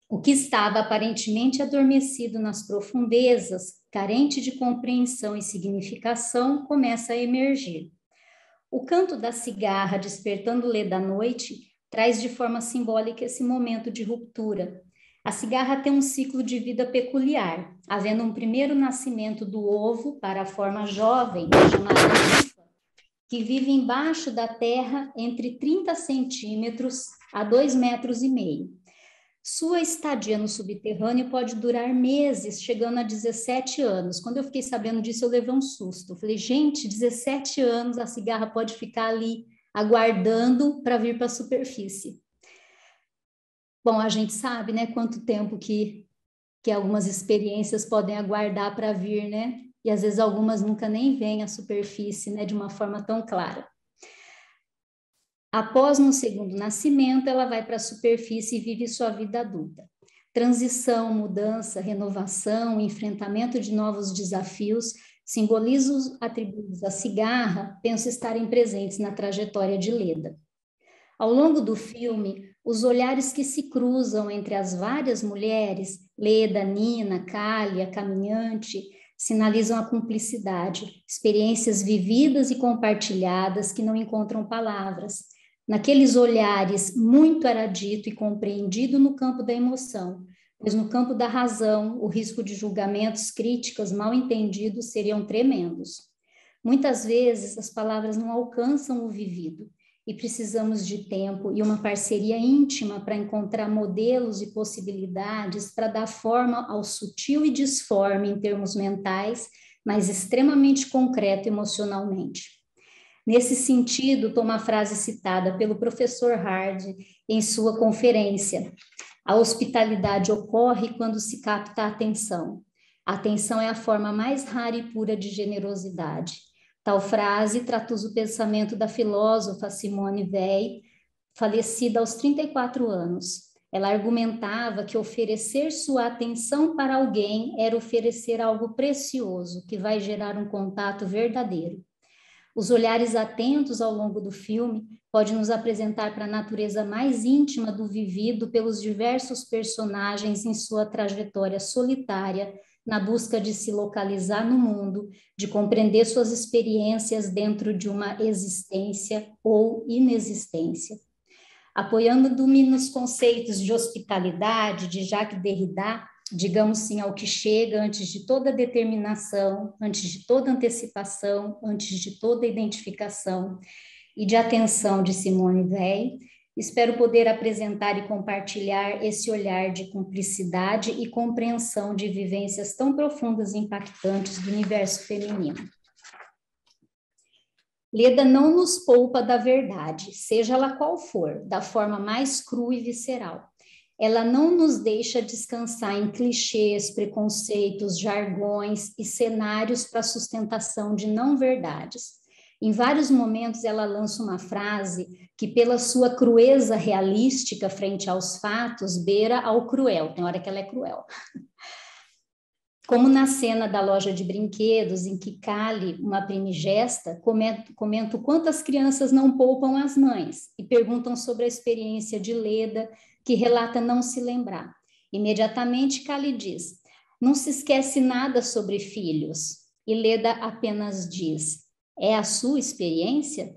O que estava aparentemente adormecido nas profundezas, carente de compreensão e significação, começa a emergir. O canto da cigarra despertando Leda à noite traz de forma simbólica esse momento de ruptura. A cigarra tem um ciclo de vida peculiar, havendo um primeiro nascimento do ovo para a forma jovem, chamada ninfa, que vive embaixo da terra entre 30 centímetros a 2,5 metros. Sua estadia no subterrâneo pode durar meses, chegando a 17 anos. Quando eu fiquei sabendo disso, eu levei um susto. Eu falei, gente, 17 anos a cigarra pode ficar ali aguardando para vir para a superfície. Bom, a gente sabe, né, quanto tempo que algumas experiências podem aguardar para vir, né? E às vezes algumas nunca nem vêm à superfície, né, de uma forma tão clara. Após no segundo nascimento, ela vai para a superfície e vive sua vida adulta. Transição, mudança, renovação, enfrentamento de novos desafios simbolizam os atributos da cigarra, penso estarem presentes na trajetória de Leda. Ao longo do filme, os olhares que se cruzam entre as várias mulheres, Leda, Nina, Cália, Caminhante, sinalizam a cumplicidade, experiências vividas e compartilhadas que não encontram palavras. Naqueles olhares, muito era dito e compreendido no campo da emoção, pois no campo da razão, o risco de julgamentos, críticas, mal entendidos seriam tremendos. Muitas vezes, as palavras não alcançam o vivido, e precisamos de tempo e uma parceria íntima para encontrar modelos e possibilidades para dar forma ao sutil e disforme em termos mentais, mas extremamente concreto emocionalmente. Nesse sentido, estou uma frase citada pelo professor Hardy em sua conferência. A hospitalidade ocorre quando se capta a atenção. A atenção é a forma mais rara e pura de generosidade. Tal frase traduz o pensamento da filósofa Simone Weil, falecida aos 34 anos. Ela argumentava que oferecer sua atenção para alguém era oferecer algo precioso, que vai gerar um contato verdadeiro. Os olhares atentos ao longo do filme podem nos apresentar para a natureza mais íntima do vivido pelos diversos personagens em sua trajetória solitária, na busca de se localizar no mundo, de compreender suas experiências dentro de uma existência ou inexistência. Apoiando-me nos conceitos de hospitalidade de Jacques Derrida, digamos sim ao que chega antes de toda determinação, antes de toda antecipação, antes de toda identificação, e de atenção de Simone Weil, espero poder apresentar e compartilhar esse olhar de cumplicidade e compreensão de vivências tão profundas e impactantes do universo feminino. Leda não nos poupa da verdade, seja ela qual for, da forma mais crua e visceral. Ela não nos deixa descansar em clichês, preconceitos, jargões e cenários para sustentação de não-verdades. Em vários momentos ela lança uma frase que, pela sua crueza realística frente aos fatos, beira ao cruel. Tem hora que ela é cruel. Como na cena da loja de brinquedos, em que Cali, uma primigesta, comenta o quanto as crianças não poupam as mães e perguntam sobre a experiência de Leda, que relata não se lembrar. Imediatamente Cali diz, não se esquece nada sobre filhos. E Leda apenas diz, é a sua experiência?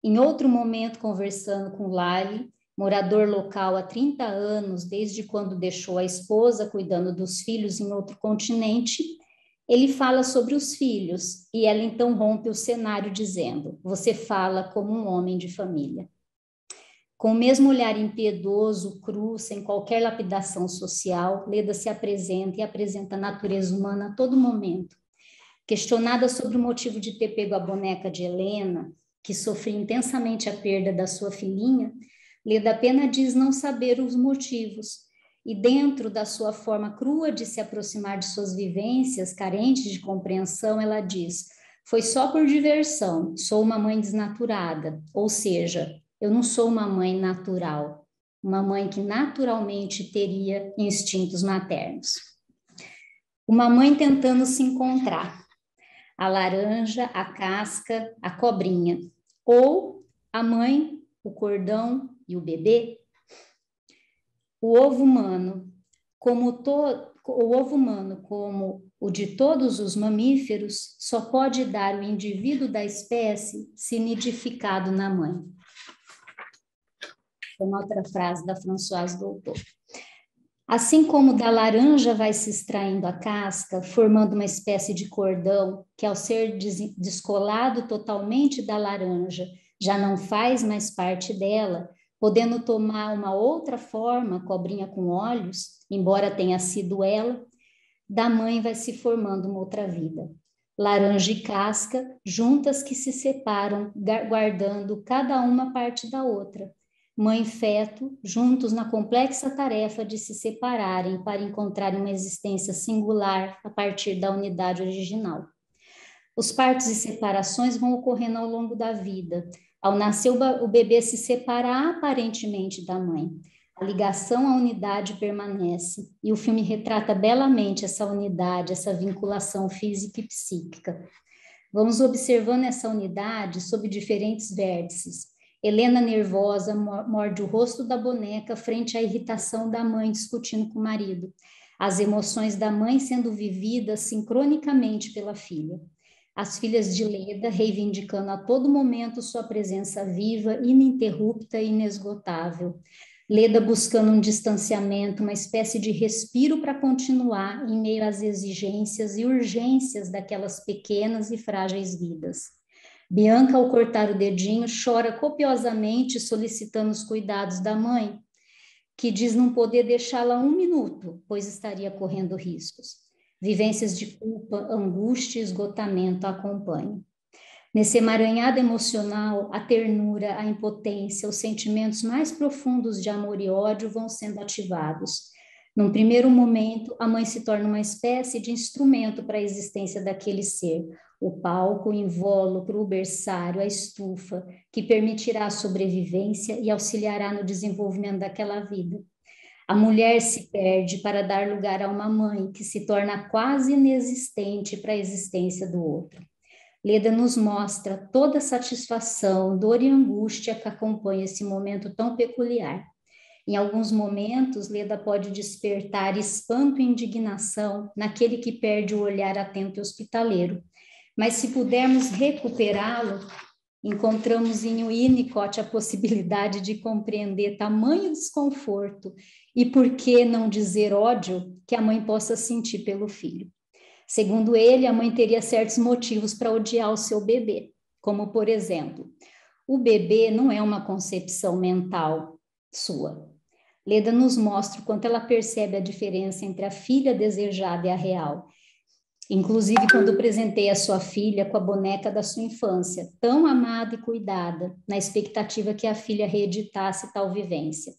Em outro momento, conversando com Lali, morador local há 30 anos, desde quando deixou a esposa cuidando dos filhos em outro continente, ele fala sobre os filhos e ela então rompe o cenário dizendo, você fala como um homem de família. Com o mesmo olhar impiedoso, cru, sem qualquer lapidação social, Leda se apresenta e apresenta a natureza humana a todo momento. Questionada sobre o motivo de ter pego a boneca de Helena, que sofria intensamente a perda da sua filhinha, Leda apenas diz não saber os motivos, e dentro da sua forma crua de se aproximar de suas vivências, carentes de compreensão, ela diz, foi só por diversão, sou uma mãe desnaturada, ou seja, eu não sou uma mãe natural, uma mãe que naturalmente teria instintos maternos. Uma mãe tentando se encontrar, a laranja, a casca, a cobrinha, ou a mãe, o cordão e o bebê. O ovo humano, como o de todos os mamíferos, só pode dar o indivíduo da espécie se nidificado na mãe. É uma outra frase da Françoise Dolto. Assim como da laranja vai se extraindo a casca, formando uma espécie de cordão que, ao ser descolado totalmente da laranja, já não faz mais parte dela, podendo tomar uma outra forma, cobrinha com olhos, embora tenha sido ela, da mãe vai se formando uma outra vida. Laranja e casca, juntas que se separam, guardando cada uma parte da outra. Mãe e feto, juntos na complexa tarefa de se separarem para encontrar uma existência singular a partir da unidade original. Os partos e separações vão ocorrendo ao longo da vida. Ao nascer, o bebê se separa aparentemente da mãe. A ligação à unidade permanece, e o filme retrata belamente essa unidade, essa vinculação física e psíquica. Vamos observando essa unidade sob diferentes vértices. Helena, nervosa, morde o rosto da boneca frente à irritação da mãe discutindo com o marido. As emoções da mãe sendo vividas sincronicamente pela filha. As filhas de Leda reivindicando a todo momento sua presença viva, ininterrupta e inesgotável. Leda buscando um distanciamento, uma espécie de respiro para continuar em meio às exigências e urgências daquelas pequenas e frágeis vidas. Bianca, ao cortar o dedinho, chora copiosamente solicitando os cuidados da mãe, que diz não poder deixá-la um minuto, pois estaria correndo riscos. Vivências de culpa, angústia e esgotamento a acompanham. Nesse emaranhado emocional, a ternura, a impotência, os sentimentos mais profundos de amor e ódio vão sendo ativados. Num primeiro momento, a mãe se torna uma espécie de instrumento para a existência daquele ser, o palco, o invólucro, o berçário, a estufa, que permitirá a sobrevivência e auxiliará no desenvolvimento daquela vida. A mulher se perde para dar lugar a uma mãe que se torna quase inexistente para a existência do outro. Leda nos mostra toda a satisfação, dor e angústia que acompanha esse momento tão peculiar. Em alguns momentos, Leda pode despertar espanto e indignação naquele que perde o olhar atento e hospitaleiro. Mas se pudermos recuperá-lo, encontramos em Winnicott a possibilidade de compreender tamanho desconforto e, por que não dizer ódio, que a mãe possa sentir pelo filho. Segundo ele, a mãe teria certos motivos para odiar o seu bebê, como, por exemplo, o bebê não é uma concepção mental sua. Leda nos mostra o quanto ela percebe a diferença entre a filha desejada e a real. Inclusive, quando presenteia a sua filha com a boneca da sua infância, tão amada e cuidada, na expectativa que a filha reeditasse tal vivência.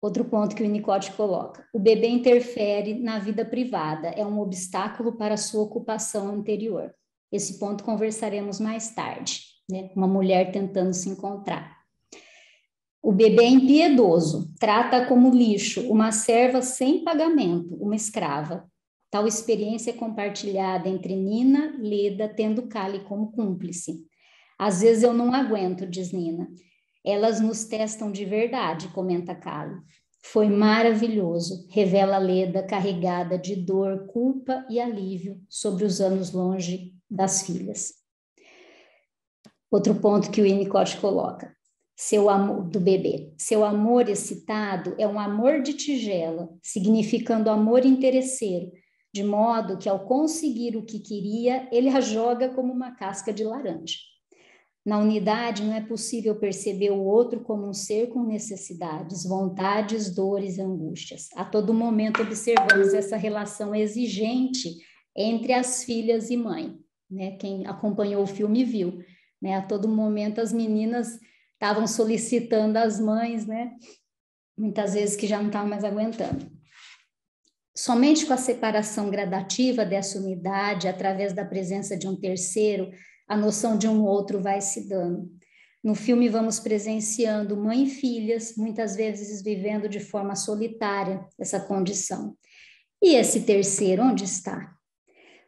Outro ponto que o Winnicott coloca: o bebê interfere na vida privada, é um obstáculo para a sua ocupação anterior. Esse ponto conversaremos mais tarde, né? Uma mulher tentando se encontrar. O bebê é impiedoso, trata como lixo, uma serva sem pagamento, uma escrava. Tal experiência é compartilhada entre Nina e Leda, tendo Callie como cúmplice. Às vezes eu não aguento, diz Nina. Elas nos testam de verdade, comenta Callie. Foi maravilhoso, revela Leda, carregada de dor, culpa e alívio sobre os anos longe das filhas. Outro ponto que o Winnicott coloca: seu amor do bebê. Seu amor excitado é um amor de tigela, significando amor interesseiro, de modo que ao conseguir o que queria, ele a joga como uma casca de laranja. Na unidade, não é possível perceber o outro como um ser com necessidades, vontades, dores e angústias. A todo momento observamos essa relação exigente entre as filhas e mãe, né? Quem acompanhou o filme viu, né? A todo momento as meninas estavam solicitando às mães, né? Muitas vezes que já não estavam mais aguentando. Somente com a separação gradativa dessa unidade, através da presença de um terceiro, a noção de um outro vai se dando. No filme vamos presenciando mãe e filhas, muitas vezes vivendo de forma solitária essa condição. E esse terceiro, onde está?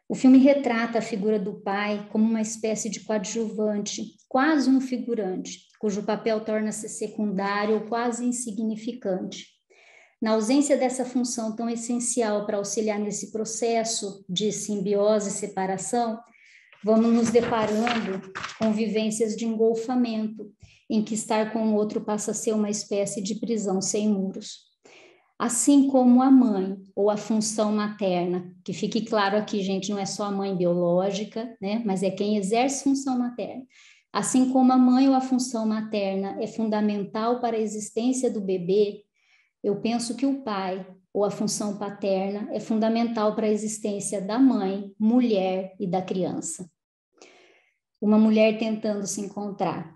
O filme retrata a figura do pai como uma espécie de coadjuvante, quase um figurante, cujo papel torna-se secundário ou quase insignificante. Na ausência dessa função tão essencial para auxiliar nesse processo de simbiose e separação, vamos nos deparando com vivências de engolfamento, em que estar com o outro passa a ser uma espécie de prisão sem muros. Assim como a mãe, ou a função materna, que fique claro aqui, gente, não é só a mãe biológica, né, mas é quem exerce função materna. Assim como a mãe ou a função materna é fundamental para a existência do bebê, eu penso que o pai, ou a função paterna, é fundamental para a existência da mãe, mulher e da criança. Uma mulher tentando se encontrar.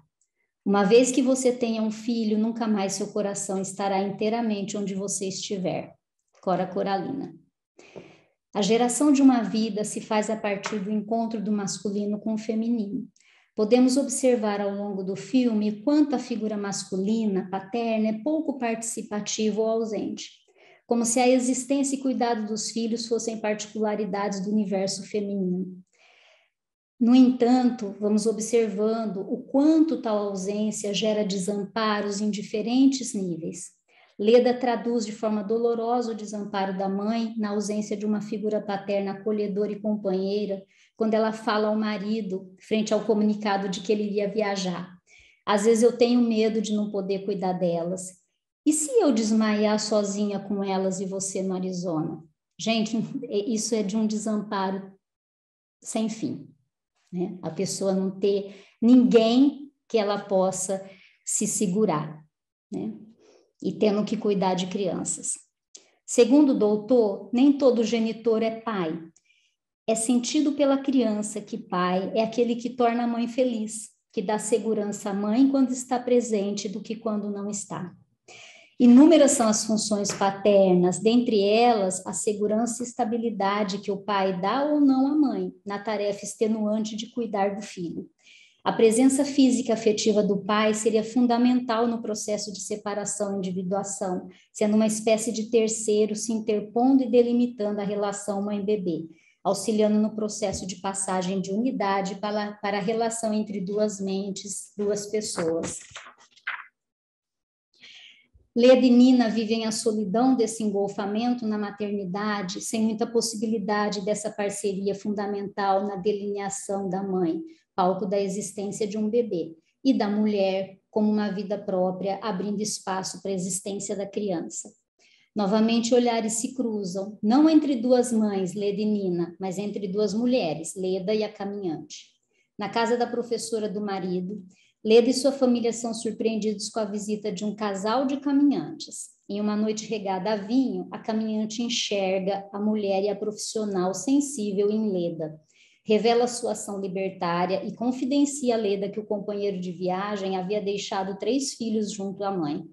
Uma vez que você tenha um filho, nunca mais seu coração estará inteiramente onde você estiver. Cora Coralina. A geração de uma vida se faz a partir do encontro do masculino com o feminino. Podemos observar ao longo do filme quanto a figura masculina, paterna, é pouco participativa ou ausente, como se a existência e cuidado dos filhos fossem particularidades do universo feminino. No entanto, vamos observando o quanto tal ausência gera desamparos em diferentes níveis. Leda traduz de forma dolorosa o desamparo da mãe na ausência de uma figura paterna acolhedora e companheira, quando ela fala ao marido, frente ao comunicado de que ele iria viajar. Às vezes eu tenho medo de não poder cuidar delas. E se eu desmaiar sozinha com elas e você no Arizona? Gente, isso é de um desamparo sem fim, né? A pessoa não ter ninguém que ela possa se segurar, né? E tendo que cuidar de crianças. Segundo o doutor, nem todo genitor é pai. É sentido pela criança que pai é aquele que torna a mãe feliz, que dá segurança à mãe quando está presente do que quando não está. Inúmeras são as funções paternas, dentre elas a segurança e estabilidade que o pai dá ou não à mãe, na tarefa extenuante de cuidar do filho. A presença física e afetiva do pai seria fundamental no processo de separação e individuação, sendo uma espécie de terceiro se interpondo e delimitando a relação mãe-bebê, auxiliando no processo de passagem de unidade para a relação entre duas mentes, duas pessoas. Leda e Nina vivem a solidão desse engolfamento na maternidade, sem muita possibilidade dessa parceria fundamental na delineação da mãe, palco da existência de um bebê, e da mulher como uma vida própria, abrindo espaço para a existência da criança. Novamente, olhares se cruzam, não entre duas mães, Leda e Nina, mas entre duas mulheres, Leda e a caminhante. Na casa da professora do marido, Leda e sua família são surpreendidos com a visita de um casal de caminhantes. Em uma noite regada a vinho, a caminhante enxerga a mulher e a profissional sensível em Leda. Revela sua ação libertária e confidencia a Leda que o companheiro de viagem havia deixado 3 filhos junto à mãe.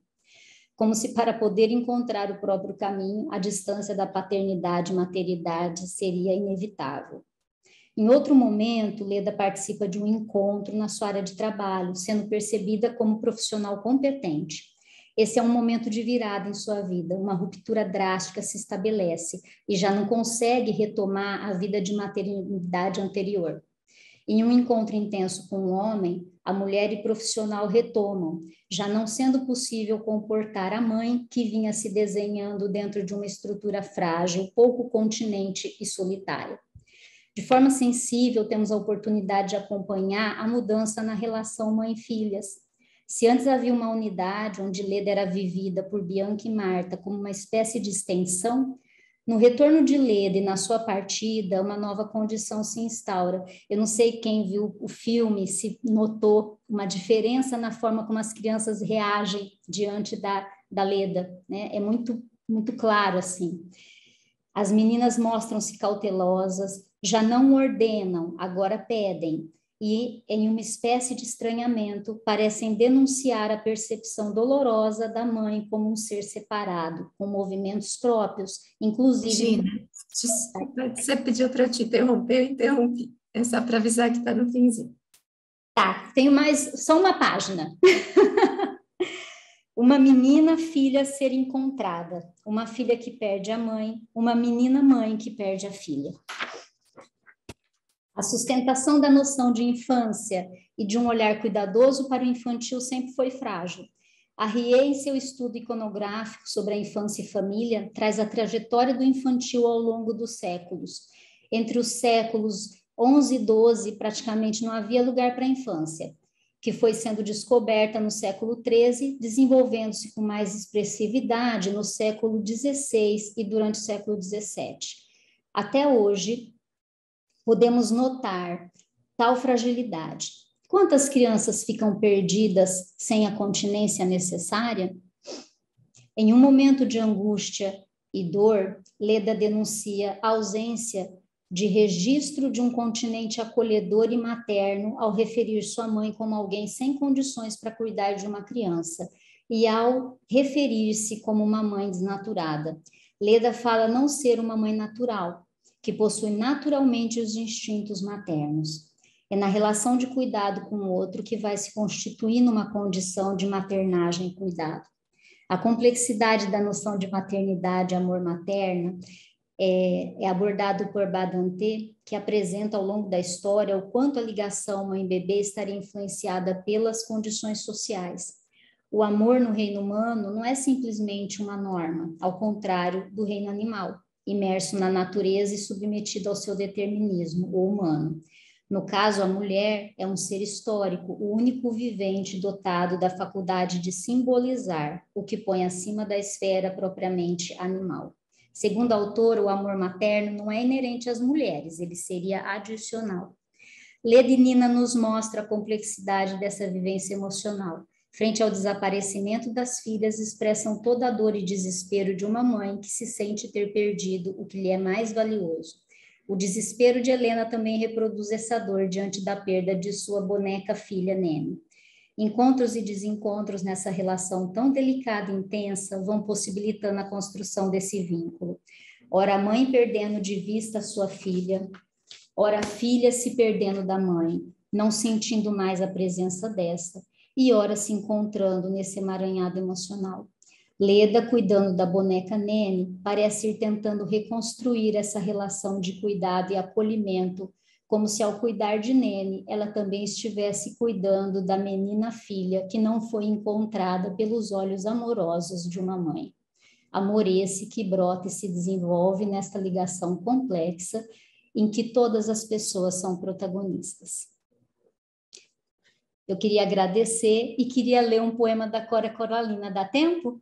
Como se para poder encontrar o próprio caminho, a distância da paternidade e maternidade seria inevitável. Em outro momento, Leda participa de um encontro na sua área de trabalho, sendo percebida como profissional competente. Esse é um momento de virada em sua vida, uma ruptura drástica se estabelece e já não consegue retomar a vida de maternidade anterior. Em um encontro intenso com um homem, a mulher e profissional retomam, já não sendo possível comportar a mãe que vinha se desenhando dentro de uma estrutura frágil, pouco continente e solitária. De forma sensível, temos a oportunidade de acompanhar a mudança na relação mãe-filhas. Se antes havia uma unidade onde Leda era vivida por Bianca e Marta como uma espécie de extensão, no retorno de Leda e na sua partida, uma nova condição se instaura. Eu não sei quem viu o filme, se notou uma diferença na forma como as crianças reagem diante da Leda, né? É muito, muito claro, assim. As meninas mostram-se cautelosas, já não ordenam, agora pedem, e, em uma espécie de estranhamento, parecem denunciar a percepção dolorosa da mãe como um ser separado, com movimentos próprios, inclusive... Gina, desculpa, você pediu para eu te interromper, eu interrompi. É só para avisar que está no finzinho. Tá, tenho mais, só uma página. Uma menina filha a ser encontrada, uma filha que perde a mãe, uma menina mãe que perde a filha. A sustentação da noção de infância e de um olhar cuidadoso para o infantil sempre foi frágil. A Rie, em seu estudo iconográfico sobre a infância e família, traz a trajetória do infantil ao longo dos séculos. Entre os séculos 11 e 12, praticamente não havia lugar para a infância, que foi sendo descoberta no século 13, desenvolvendo-se com mais expressividade no século 16 e durante o século 17. Até hoje, podemos notar tal fragilidade. Quantas crianças ficam perdidas sem a continência necessária? Em um momento de angústia e dor, Leda denuncia a ausência de registro de um continente acolhedor e materno ao referir sua mãe como alguém sem condições para cuidar de uma criança e ao referir-se como uma mãe desnaturada. Leda fala não ser uma mãe natural, que possui naturalmente os instintos maternos. É na relação de cuidado com o outro que vai se constituir numa condição de maternagem e cuidado. A complexidade da noção de maternidade e amor materno é abordado por Badante, que apresenta ao longo da história o quanto a ligação mãe-bebê estaria influenciada pelas condições sociais. O amor no reino humano não é simplesmente uma norma, ao contrário do reino animal, imerso na natureza e submetido ao seu determinismo, o humano. No caso, a mulher é um ser histórico, o único vivente dotado da faculdade de simbolizar, o que põe acima da esfera propriamente animal. Segundo a autora, o amor materno não é inerente às mulheres, ele seria adicional. Leda e Nina nos mostra a complexidade dessa vivência emocional. Frente ao desaparecimento das filhas, expressam toda a dor e desespero de uma mãe que se sente ter perdido o que lhe é mais valioso. O desespero de Helena também reproduz essa dor diante da perda de sua boneca filha Nene. Encontros e desencontros nessa relação tão delicada e intensa vão possibilitando a construção desse vínculo. Ora, a mãe perdendo de vista a sua filha, ora, a filha se perdendo da mãe, não sentindo mais a presença desta, e ora se encontrando nesse emaranhado emocional. Leda, cuidando da boneca Nene, parece ir tentando reconstruir essa relação de cuidado e acolhimento, como se ao cuidar de Nene, ela também estivesse cuidando da menina filha que não foi encontrada pelos olhos amorosos de uma mãe. Amor esse que brota e se desenvolve nesta ligação complexa em que todas as pessoas são protagonistas. Eu queria agradecer e queria ler um poema da Cora Coralina. Dá tempo?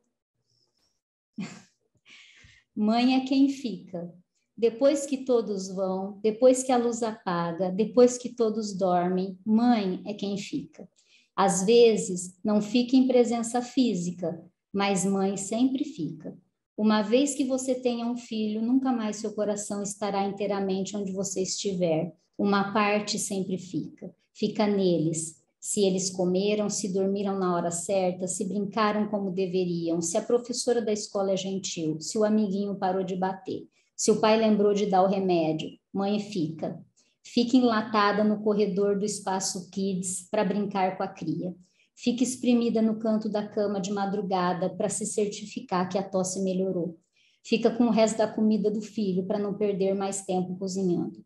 Mãe é quem fica. Depois que todos vão, depois que a luz apaga, depois que todos dormem, mãe é quem fica. Às vezes, não fica em presença física, mas mãe sempre fica. Uma vez que você tenha um filho, nunca mais seu coração estará inteiramente onde você estiver. Uma parte sempre fica. Fica neles. Se eles comeram, se dormiram na hora certa, se brincaram como deveriam, se a professora da escola é gentil, se o amiguinho parou de bater, se o pai lembrou de dar o remédio, mãe fica. Fica enlatada no corredor do espaço Kids para brincar com a cria. Fica espremida no canto da cama de madrugada para se certificar que a tosse melhorou. Fica com o resto da comida do filho para não perder mais tempo cozinhando.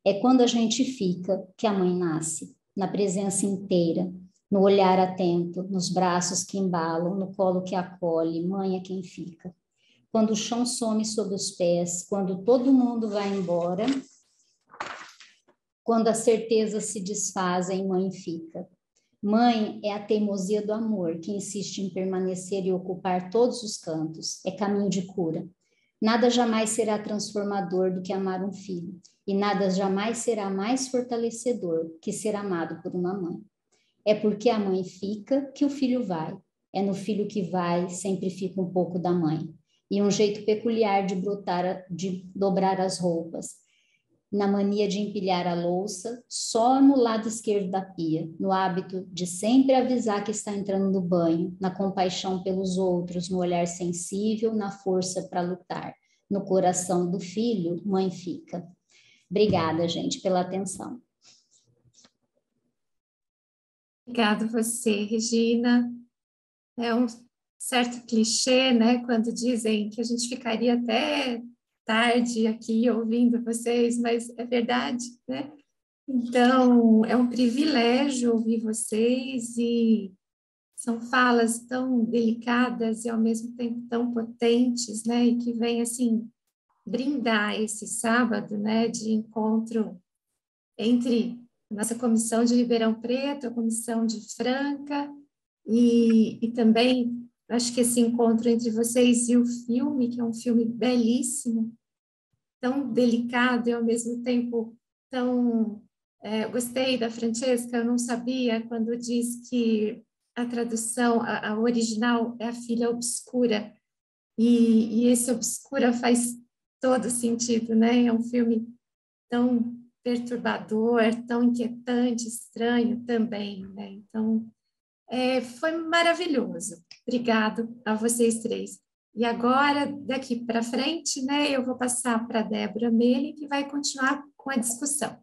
É quando a gente fica que a mãe nasce, na presença inteira, no olhar atento, nos braços que embalam, no colo que acolhe, mãe é quem fica. Quando o chão some sob os pés, quando todo mundo vai embora, quando as certezas se desfazem, mãe fica. Mãe é a teimosia do amor, que insiste em permanecer e ocupar todos os cantos, é caminho de cura. Nada jamais será transformador do que amar um filho, e nada jamais será mais fortalecedor que ser amado por uma mãe. É porque a mãe fica que o filho vai. É no filho que vai, sempre fica um pouco da mãe. E um jeito peculiar de dobrar as roupas. Na mania de empilhar a louça, só no lado esquerdo da pia, no hábito de sempre avisar que está entrando no banho, na compaixão pelos outros, no olhar sensível, na força para lutar. No coração do filho, mãe fica. Obrigada, gente, pela atenção. Obrigada a você, Regina. É um certo clichê, né, quando dizem que a gente ficaria até tarde aqui ouvindo vocês, mas é verdade, né? Então, é um privilégio ouvir vocês e são falas tão delicadas e ao mesmo tempo tão potentes, né? E que vêm, assim, brindar esse sábado, né, de encontro entre a nossa comissão de Ribeirão Preto, a comissão de Franca e também acho que esse encontro entre vocês e o filme, que é um filme belíssimo, tão delicado e ao mesmo tempo tão... gostei da Francesca, eu não sabia quando diz que a tradução, a original é a filha obscura, e esse obscura faz todo sentido, né? É um filme tão perturbador, tão inquietante, estranho também, né? Então, foi maravilhoso. Obrigado a vocês três. E agora, daqui para frente, né, eu vou passar para a Débora Meli, que vai continuar com a discussão.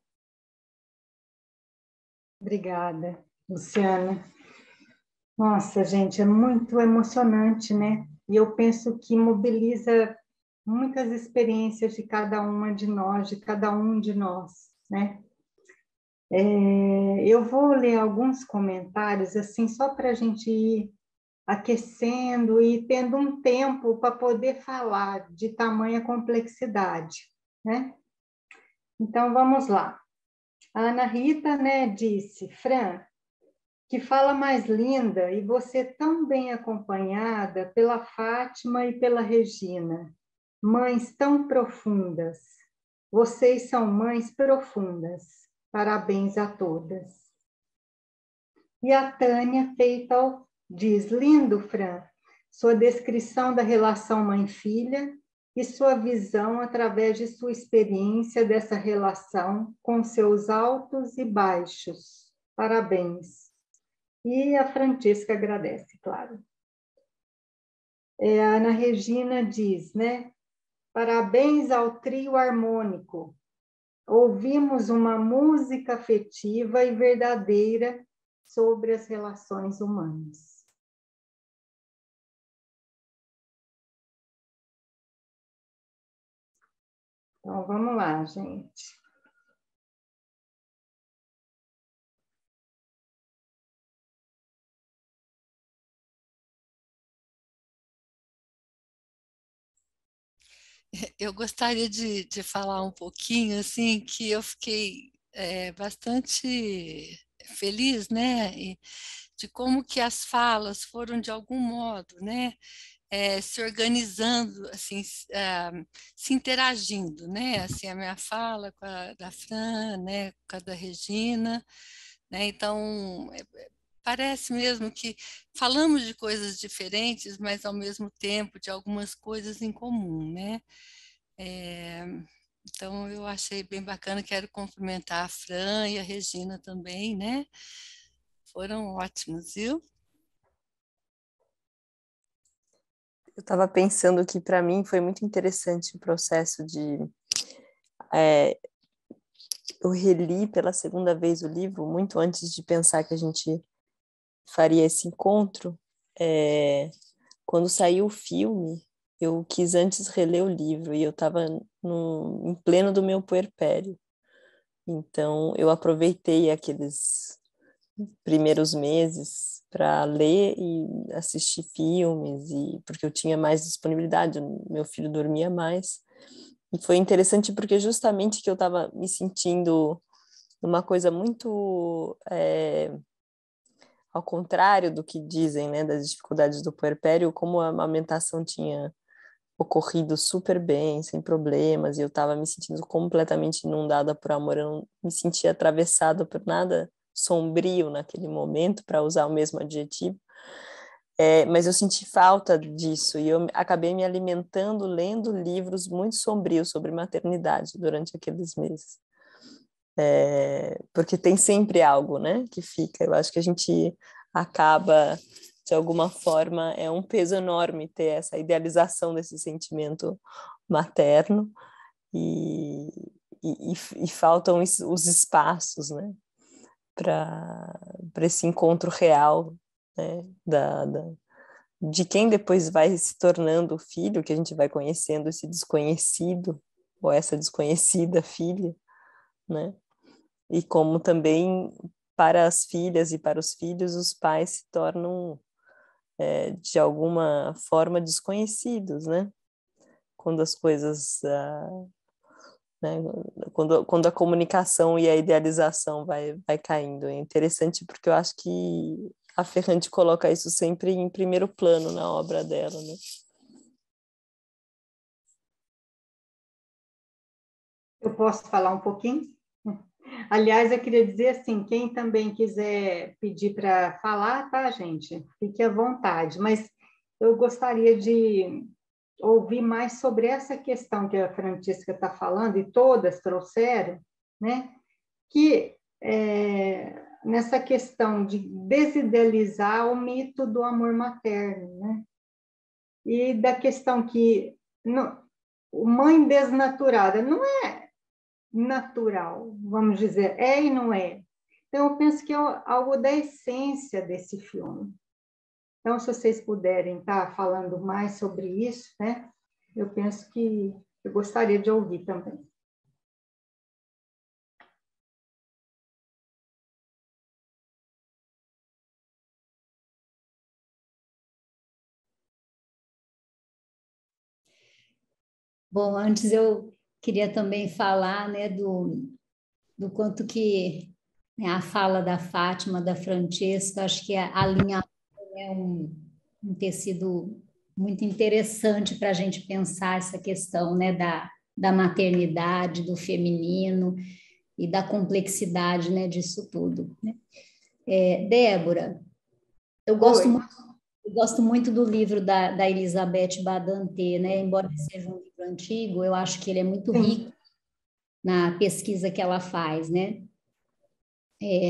Obrigada, Luciana. Nossa, gente, é muito emocionante, né? E eu penso que mobiliza muitas experiências de cada uma de nós, de cada um de nós, né? Eu vou ler alguns comentários, assim, só para a gente ir aquecendo e tendo um tempo para poder falar de tamanha complexidade, né? Então, vamos lá. A Ana Rita, né, disse, Fran, que fala mais linda e você tão bem acompanhada pela Fátima e pela Regina, mães tão profundas. Vocês são mães profundas. Parabéns a todas. E a Tânia Peital diz, lindo, Fran, sua descrição da relação mãe-filha e sua visão através de sua experiência dessa relação com seus altos e baixos. Parabéns. E a Francisca agradece, claro. A Ana Regina diz, né? Parabéns ao trio harmônico. Ouvimos uma música afetiva e verdadeira sobre as relações humanas. Então, vamos lá, gente. Eu gostaria de falar um pouquinho, assim, que eu fiquei bastante feliz, né, de como que as falas foram, de algum modo, né, se organizando, assim, se interagindo, né, assim, a minha fala com a da Fran, né, com a da Regina, né, então, parece mesmo que falamos de coisas diferentes, mas ao mesmo tempo de algumas coisas em comum, né? É, então eu achei bem bacana, quero cumprimentar a Fran e a Regina também, né? Foram ótimos, viu? Eu estava pensando que para mim foi muito interessante o processo de é, eu reli pela segunda vez o livro muito antes de pensar que a gente faria esse encontro. Quando saiu o filme, eu quis antes reler o livro e eu estava em pleno do meu puerpério. Então, eu aproveitei aqueles primeiros meses para ler e assistir filmes, e porque eu tinha mais disponibilidade, meu filho dormia mais. E foi interessante porque justamente que eu estava me sentindo uma coisa muito ao contrário do que dizem, né, das dificuldades do puerpério, como a amamentação tinha ocorrido super bem, sem problemas, e eu estava me sentindo completamente inundada por amor, eu não me sentia atravessada por nada sombrio naquele momento, para usar o mesmo adjetivo, mas eu senti falta disso, e eu acabei me alimentando lendo livros muito sombrios sobre maternidade durante aqueles meses. Porque tem sempre algo, né, que fica. Eu acho que a gente acaba, de alguma forma, é um peso enorme ter essa idealização desse sentimento materno e, e faltam os espaços, né, para esse encontro real, né, de quem depois vai se tornando o filho, que a gente vai conhecendo esse desconhecido ou essa desconhecida filha, né? E como também para as filhas e para os filhos, os pais se tornam, de alguma forma, desconhecidos, né? Quando as coisas, né? Quando a comunicação e a idealização vai caindo. É interessante porque eu acho que a Ferrante coloca isso sempre em primeiro plano na obra dela, né? Eu posso falar um pouquinho? Aliás, eu queria dizer assim, quem também quiser pedir para falar, tá, gente? Fique à vontade, mas eu gostaria de ouvir mais sobre essa questão que a Francisca está falando, e todas trouxeram, né? Que nessa questão de desidealizar o mito do amor materno, né? E da questão que o mãe desnaturada não é natural, vamos dizer, é e não é. Então, eu penso que é algo da essência desse filme. Então, se vocês puderem estar falando mais sobre isso, né? Eu penso que eu gostaria de ouvir também. Bom, antes eu queria também falar, né, do quanto que, né, a fala da Fátima, da Francesca, acho que a linha é um tecido muito interessante para a gente pensar essa questão, né, da maternidade, do feminino e da complexidade, né, disso tudo, né? Débora, eu gosto Oi. muito, eu gosto muito do livro da Elizabeth Badinter, né? Embora seja um livro antigo, eu acho que ele é muito rico Sim. na pesquisa que ela faz, né?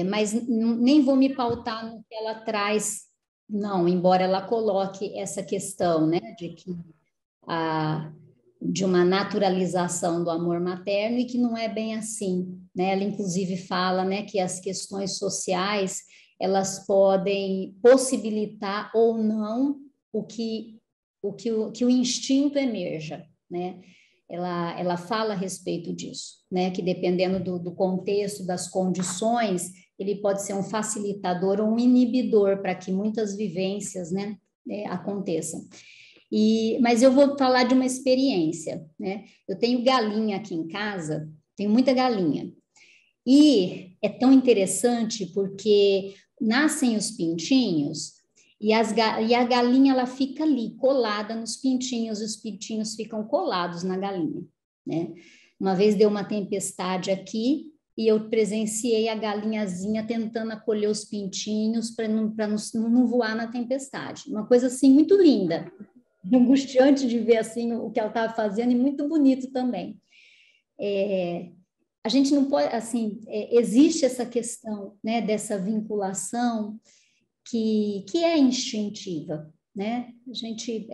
Mas nem vou me pautar no que ela traz, não, embora ela coloque essa questão, né, de uma naturalização do amor materno e que não é bem assim, né? Ela inclusive fala, né, que as questões sociais elas podem possibilitar ou não que o instinto emerja, né? Ela fala a respeito disso, né? Que dependendo do contexto, das condições, ele pode ser um facilitador ou um inibidor para que muitas vivências, né, aconteçam. Mas eu vou falar de uma experiência, né? Eu tenho galinha aqui em casa, tenho muita galinha. E é tão interessante porque nascem os pintinhos e a galinha ela fica ali colada nos pintinhos, os pintinhos ficam colados na galinha, né? Uma vez deu uma tempestade aqui e eu presenciei a galinhazinha tentando acolher os pintinhos para não voar na tempestade. Uma coisa assim muito linda, angustiante de ver assim o que ela estava fazendo e muito bonito também. A gente não pode, assim, existe essa questão, né, dessa vinculação que é instintiva, né? A gente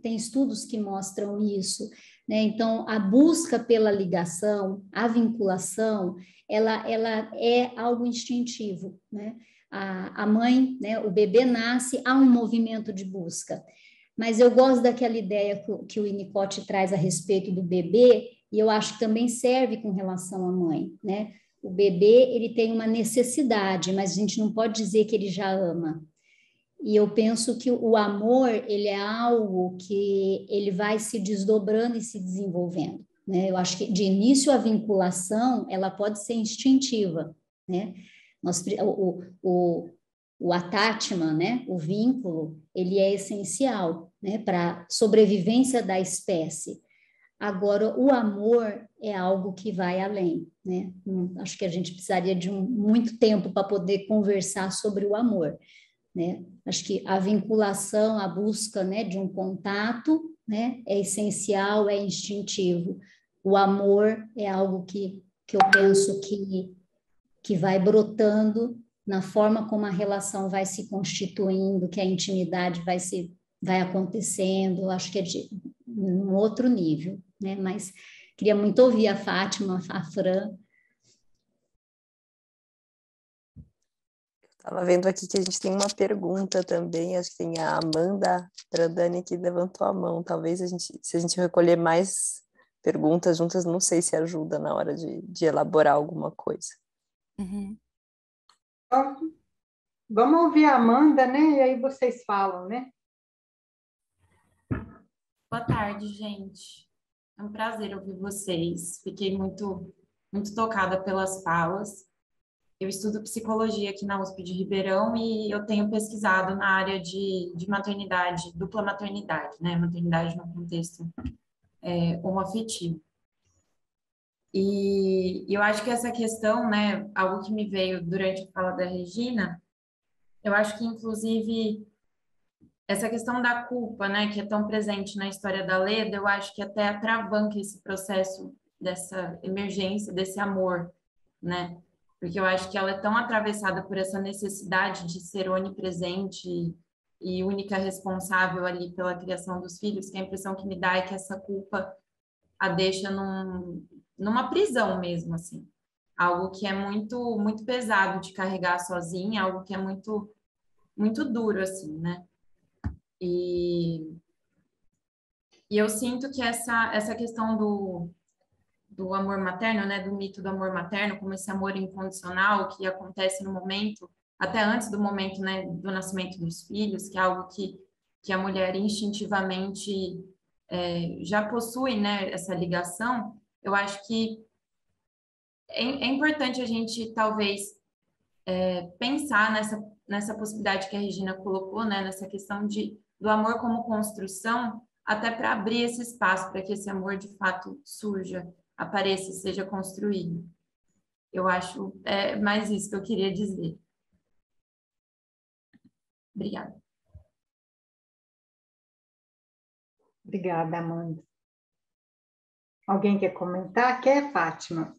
tem estudos que mostram isso, né? Então, a busca pela ligação, a vinculação, ela é algo instintivo, né? A mãe, né, o bebê nasce, há um movimento de busca. Mas eu gosto daquela ideia que o Winnicott traz a respeito do bebê, e eu acho que também serve com relação à mãe, né? O bebê, ele tem uma necessidade, mas a gente não pode dizer que ele já ama. E eu penso que o amor, ele é algo que ele vai se desdobrando e se desenvolvendo, né? Eu acho que de início a vinculação, ela pode ser instintiva, né? O attachment, né? O vínculo, ele é essencial, né? Para a sobrevivência da espécie. Agora, o amor é algo que vai além, né? Acho que a gente precisaria de muito tempo para poder conversar sobre o amor, né? Acho que a vinculação, a busca, né, de um contato, né, é essencial, é instintivo. O amor é algo que eu penso que vai brotando na forma como a relação vai se constituindo, que a intimidade vai acontecendo. Acho que é de um outro nível, né? Mas queria muito ouvir a Fátima, a Fran. Estava vendo aqui que a gente tem uma pergunta também, acho que tem a Amanda Trandani que levantou a mão. Talvez se a gente recolher mais perguntas juntas, não sei se ajuda na hora de elaborar alguma coisa. Uhum. Então, vamos ouvir a Amanda, né? E aí vocês falam, né? Boa tarde, gente. É um prazer ouvir vocês. Fiquei muito, muito tocada pelas falas. Eu estudo psicologia aqui na USP de Ribeirão e eu tenho pesquisado na área de maternidade, dupla maternidade, né? Maternidade no contexto homoafetivo. E eu acho que essa questão, né, algo que me veio durante a fala da Regina, eu acho que, inclusive, essa questão da culpa, né, que é tão presente na história da Leda, eu acho que até atravanca esse processo dessa emergência, desse amor, né? Porque eu acho que ela é tão atravessada por essa necessidade de ser onipresente e única responsável ali pela criação dos filhos, que a impressão que me dá é que essa culpa a deixa numa prisão mesmo, assim. Algo que é muito, muito pesado de carregar sozinha, algo que é muito, muito duro, assim, né? E eu sinto que essa questão do amor materno, né, do mito do amor materno, como esse amor incondicional que acontece no momento, até antes do momento, né, do nascimento dos filhos, que é algo que a mulher instintivamente já possuem, né, essa ligação, eu acho que é importante a gente, talvez, pensar nessa possibilidade que a Regina colocou, né, nessa questão do amor como construção, até para abrir esse espaço para que esse amor, de fato, surja, apareça, seja construído. Eu acho mais isso que eu queria dizer. Obrigada. Obrigada, Amanda. Alguém quer comentar? Quer, Fátima?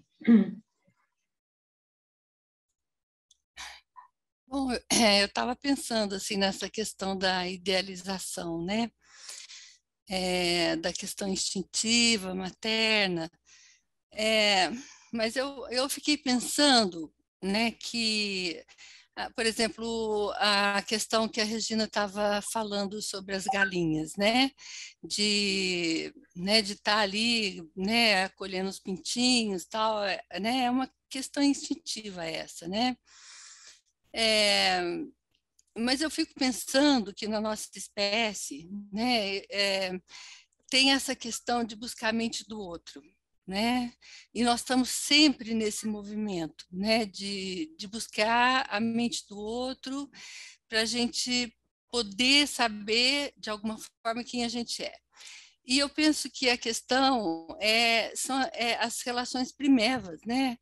Bom, eu estava pensando assim nessa questão da idealização, né? Da questão instintiva, materna, mas eu fiquei pensando, né, que, por exemplo, a questão que a Regina estava falando sobre as galinhas, né, de estar ali, né, acolhendo os pintinhos, tal, né, é uma questão instintiva essa, né? Mas eu fico pensando que na nossa espécie, né, tem essa questão de buscar a mente do outro, né? E nós estamos sempre nesse movimento, né, de buscar a mente do outro para a gente poder saber de alguma forma quem a gente é. E eu penso que a questão são as relações primevas, né?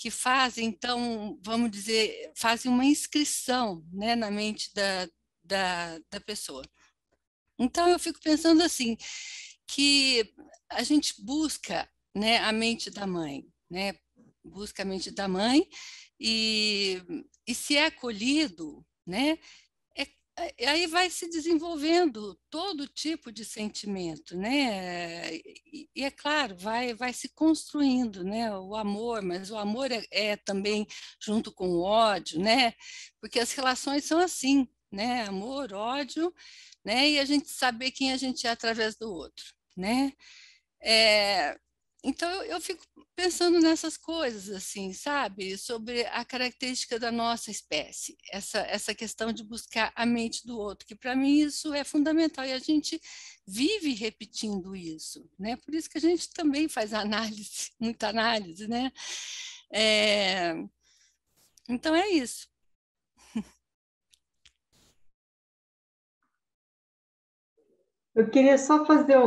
Que fazem, então, vamos dizer, fazem uma inscrição, né, na mente da pessoa. Então, eu fico pensando assim, que a gente busca, né, a mente da mãe, né? Busca a mente da mãe e se é acolhido, né? Aí vai se desenvolvendo todo tipo de sentimento, né? E é claro, vai se construindo, né? O amor, mas o amor é também junto com o ódio, né? Porque as relações são assim, né? Amor, ódio, né? E a gente saber quem a gente é através do outro, né? Então eu fico pensando nessas coisas, assim, sabe? Sobre a característica da nossa espécie, essa questão de buscar a mente do outro, que para mim isso é fundamental e a gente vive repetindo isso, né? Por isso que a gente também faz análise, muita análise, né? Então é isso. Eu queria só fazer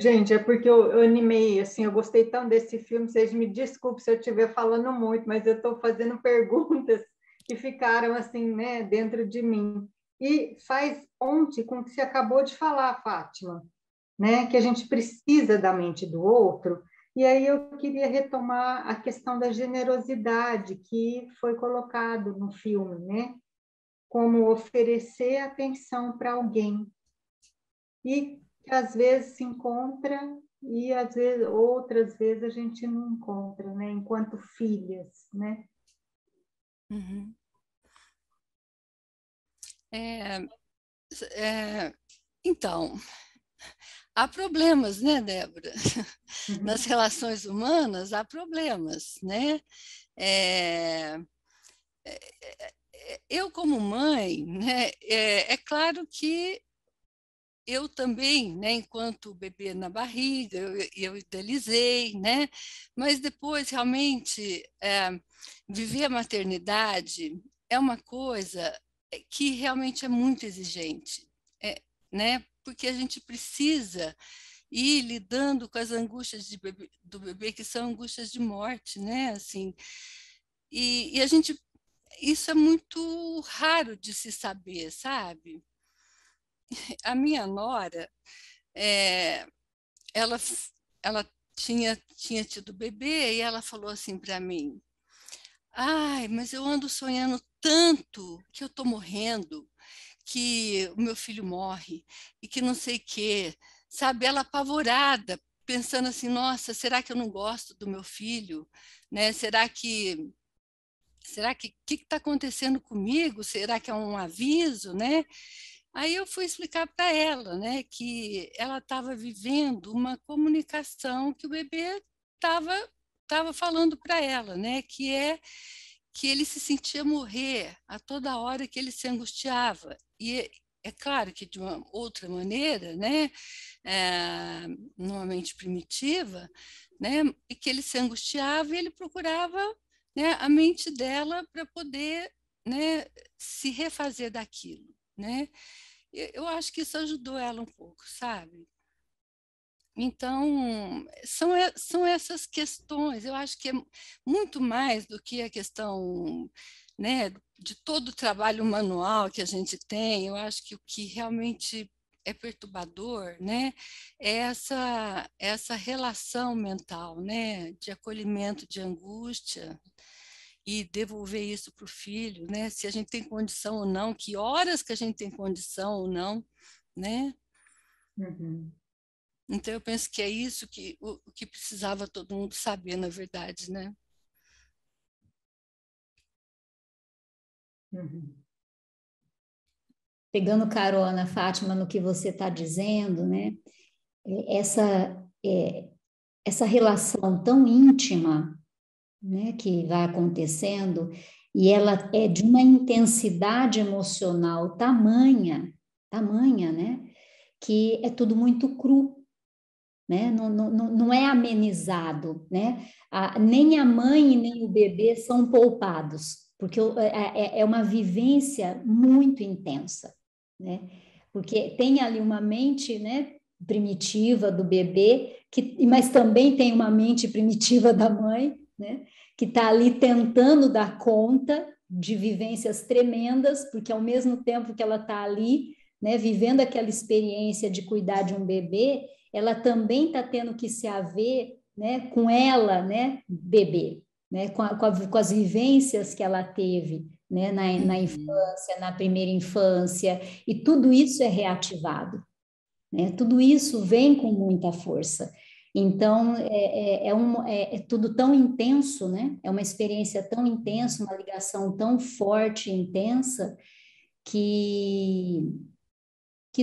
gente, é porque eu animei, assim, eu gostei tão desse filme, vocês me desculpem se eu estiver falando muito, mas eu estou fazendo perguntas que ficaram, assim, né, dentro de mim. E faz ponte com o que você acabou de falar, Fátima, né, que a gente precisa da mente do outro, e aí eu queria retomar a questão da generosidade que foi colocado no filme, né, como oferecer atenção para alguém, e que às vezes se encontra e às vezes outras vezes a gente não encontra, né? Enquanto filhas, né? Uhum. Então, há problemas, né, Débora? Nas relações humanas há problemas, né? Eu como mãe, né, é claro que eu também, né, enquanto bebê na barriga, eu idealizei, né? Mas depois realmente viver a maternidade é uma coisa que realmente é muito exigente, né? Porque a gente precisa ir lidando com as angústias do bebê, que são angústias de morte, né? Assim, e a gente, isso é muito raro de se saber, sabe? A minha nora, é, ela, ela tinha tido bebê e ela falou assim para mim: ai, mas eu ando sonhando tanto que eu estou morrendo, que o meu filho morre e que não sei o quê, sabe? Ela apavorada, pensando assim: nossa, será que eu não gosto do meu filho? Né? Será que o que está acontecendo comigo? Será que é um aviso, né? Aí eu fui explicar para ela, né, que ela estava vivendo uma comunicação que o bebê estava falando para ela, né, que ele se sentia morrer a toda hora que ele se angustiava. E é claro que de uma outra maneira, né, numa mente primitiva, né, e que ele se angustiava e ele procurava, né, a mente dela para poder, né, se refazer daquilo, né? Eu acho que isso ajudou ela um pouco, sabe? Então, são essas questões. Eu acho que é muito mais do que a questão, né, de todo o trabalho manual que a gente tem. Eu acho que o que realmente é perturbador, né, é essa relação mental, né, de acolhimento de angústia e devolver isso para o filho, né, se a gente tem condição ou não, que horas que a gente tem condição ou não, né? Uhum. Então, eu penso que é isso o que precisava todo mundo saber, na verdade, né? Uhum. Pegando carona, Fátima, no que você está dizendo, né? Essa, essa relação tão íntima, né, que vai acontecendo, e ela é de uma intensidade emocional tamanha, né? Que é tudo muito cru, né? Não é amenizado, né? Nem a mãe nem o bebê são poupados, porque é uma vivência muito intensa, né? Porque tem ali uma mente, né, primitiva do bebê, mas também tem uma mente primitiva da mãe, né? Que está ali tentando dar conta de vivências tremendas, porque ao mesmo tempo que ela está ali, né, vivendo aquela experiência de cuidar de um bebê, ela também está tendo que se haver, né, com ela, né, bebê, né, com as vivências que ela teve, né, na infância, na primeira infância, e tudo isso é reativado, né, tudo isso vem com muita força. Então, é tudo tão intenso, né? É uma experiência tão intensa, uma ligação tão forte e intensa, que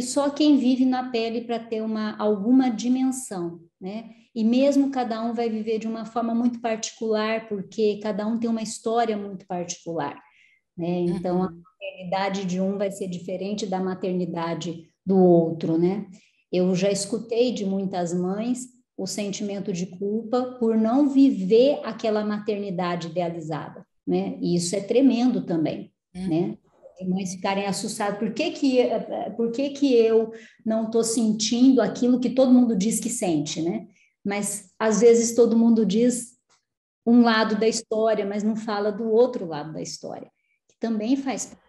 só quem vive na pele para ter alguma dimensão, né? E mesmo cada um vai viver de uma forma muito particular, porque cada um tem uma história muito particular, né? Então, a maternidade de um vai ser diferente da maternidade do outro, né? Eu já escutei de muitas mães o sentimento de culpa por não viver aquela maternidade idealizada, né? E isso é tremendo também, né? As mães ficarem assustadas, por que eu não estou sentindo aquilo que todo mundo diz que sente, né? Mas às vezes todo mundo diz um lado da história, mas não fala do outro lado da história, que também faz parte,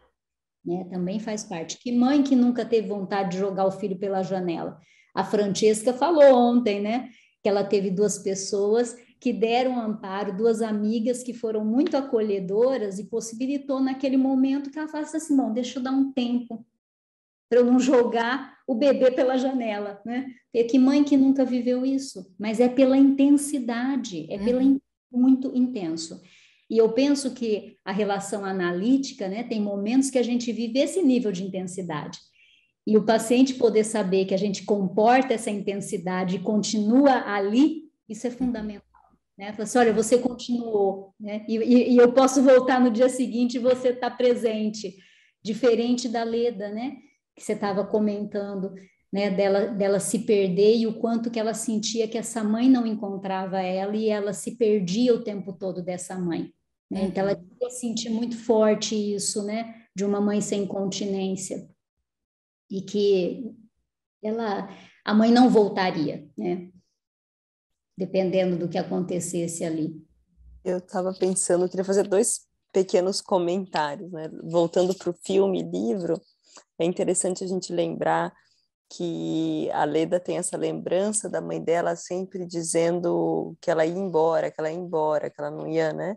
né? Também faz parte. Que mãe que nunca teve vontade de jogar o filho pela janela? A Francesca falou ontem, né? Que ela teve duas pessoas que deram amparo, duas amigas que foram muito acolhedoras e possibilitou naquele momento que ela falasse assim, bom, deixa eu dar um tempo para eu não jogar o bebê pela janela, né? E que mãe que nunca viveu isso? Mas é pela intensidade, muito intenso. E eu penso que a relação analítica, né, tem momentos que a gente vive esse nível de intensidade. E o paciente poder saber que a gente comporta essa intensidade e continua ali, isso é fundamental. Né? Fala assim, olha, você continuou, né? E eu posso voltar no dia seguinte e você está presente, diferente da Leda, né? Que você estava comentando, né? Dela se perder e o quanto que ela sentia que essa mãe não encontrava ela e ela se perdia o tempo todo dessa mãe. Né? Então ela sentia muito forte isso, né? De uma mãe sem continência e que a mãe não voltaria, né? Dependendo do que acontecesse ali. Eu estava pensando, eu queria fazer dois pequenos comentários, né? Voltando para o filme e livro, é interessante a gente lembrar que a Leda tem essa lembrança da mãe dela sempre dizendo que ela ia embora, que ela ia embora, que ela não ia, né?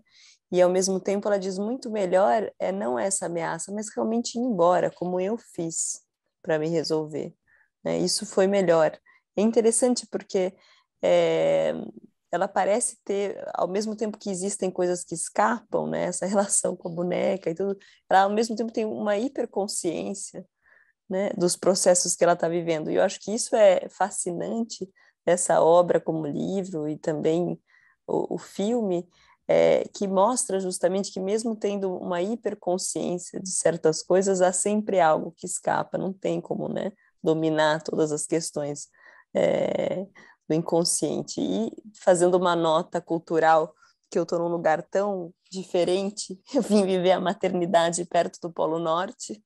E ao mesmo tempo ela diz muito melhor não essa ameaça, mas realmente ir embora, como eu fiz para me resolver. Né? Isso foi melhor. É interessante porque ela parece ter, ao mesmo tempo que existem coisas que escapam, né? Essa relação com a boneca e tudo, ela ao mesmo tempo tem uma hiperconsciência, né, dos processos que ela está vivendo. E eu acho que isso é fascinante, essa obra como livro e também o filme, que mostra justamente que mesmo tendo uma hiperconsciência de certas coisas, há sempre algo que escapa, não tem como, né, dominar todas as questões do inconsciente. E fazendo uma nota cultural, que eu estou num lugar tão diferente, eu vim viver a maternidade perto do Polo Norte,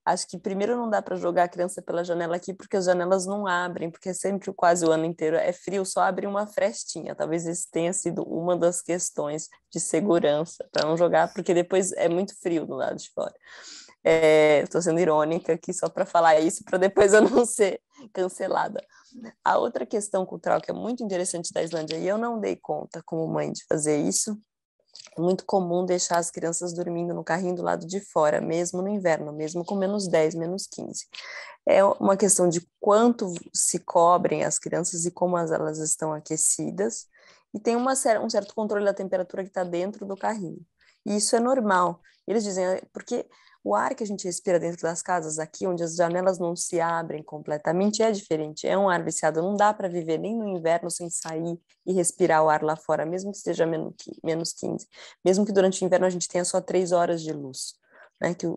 acho que primeiro não dá para jogar a criança pela janela aqui, porque as janelas não abrem, porque é sempre quase o ano inteiro é frio, só abre uma frestinha. Talvez isso tenha sido uma das questões de segurança, para não jogar, porque depois é muito frio do lado de fora. Estou sendo irônica aqui só para falar isso, para depois eu não ser cancelada. A outra questão cultural que é muito interessante da Islândia, e eu não dei conta como mãe de fazer isso, é muito comum deixar as crianças dormindo no carrinho do lado de fora, mesmo no inverno, mesmo com -10, -15. É uma questão de quanto se cobrem as crianças e como elas estão aquecidas, e tem um certo controle da temperatura que está dentro do carrinho. E isso é normal. Eles dizem, porque o ar que a gente respira dentro das casas aqui, onde as janelas não se abrem completamente, é diferente. É um ar viciado. Não dá para viver nem no inverno sem sair e respirar o ar lá fora, mesmo que esteja -15. Mesmo que durante o inverno a gente tenha só 3 horas de luz, né? Que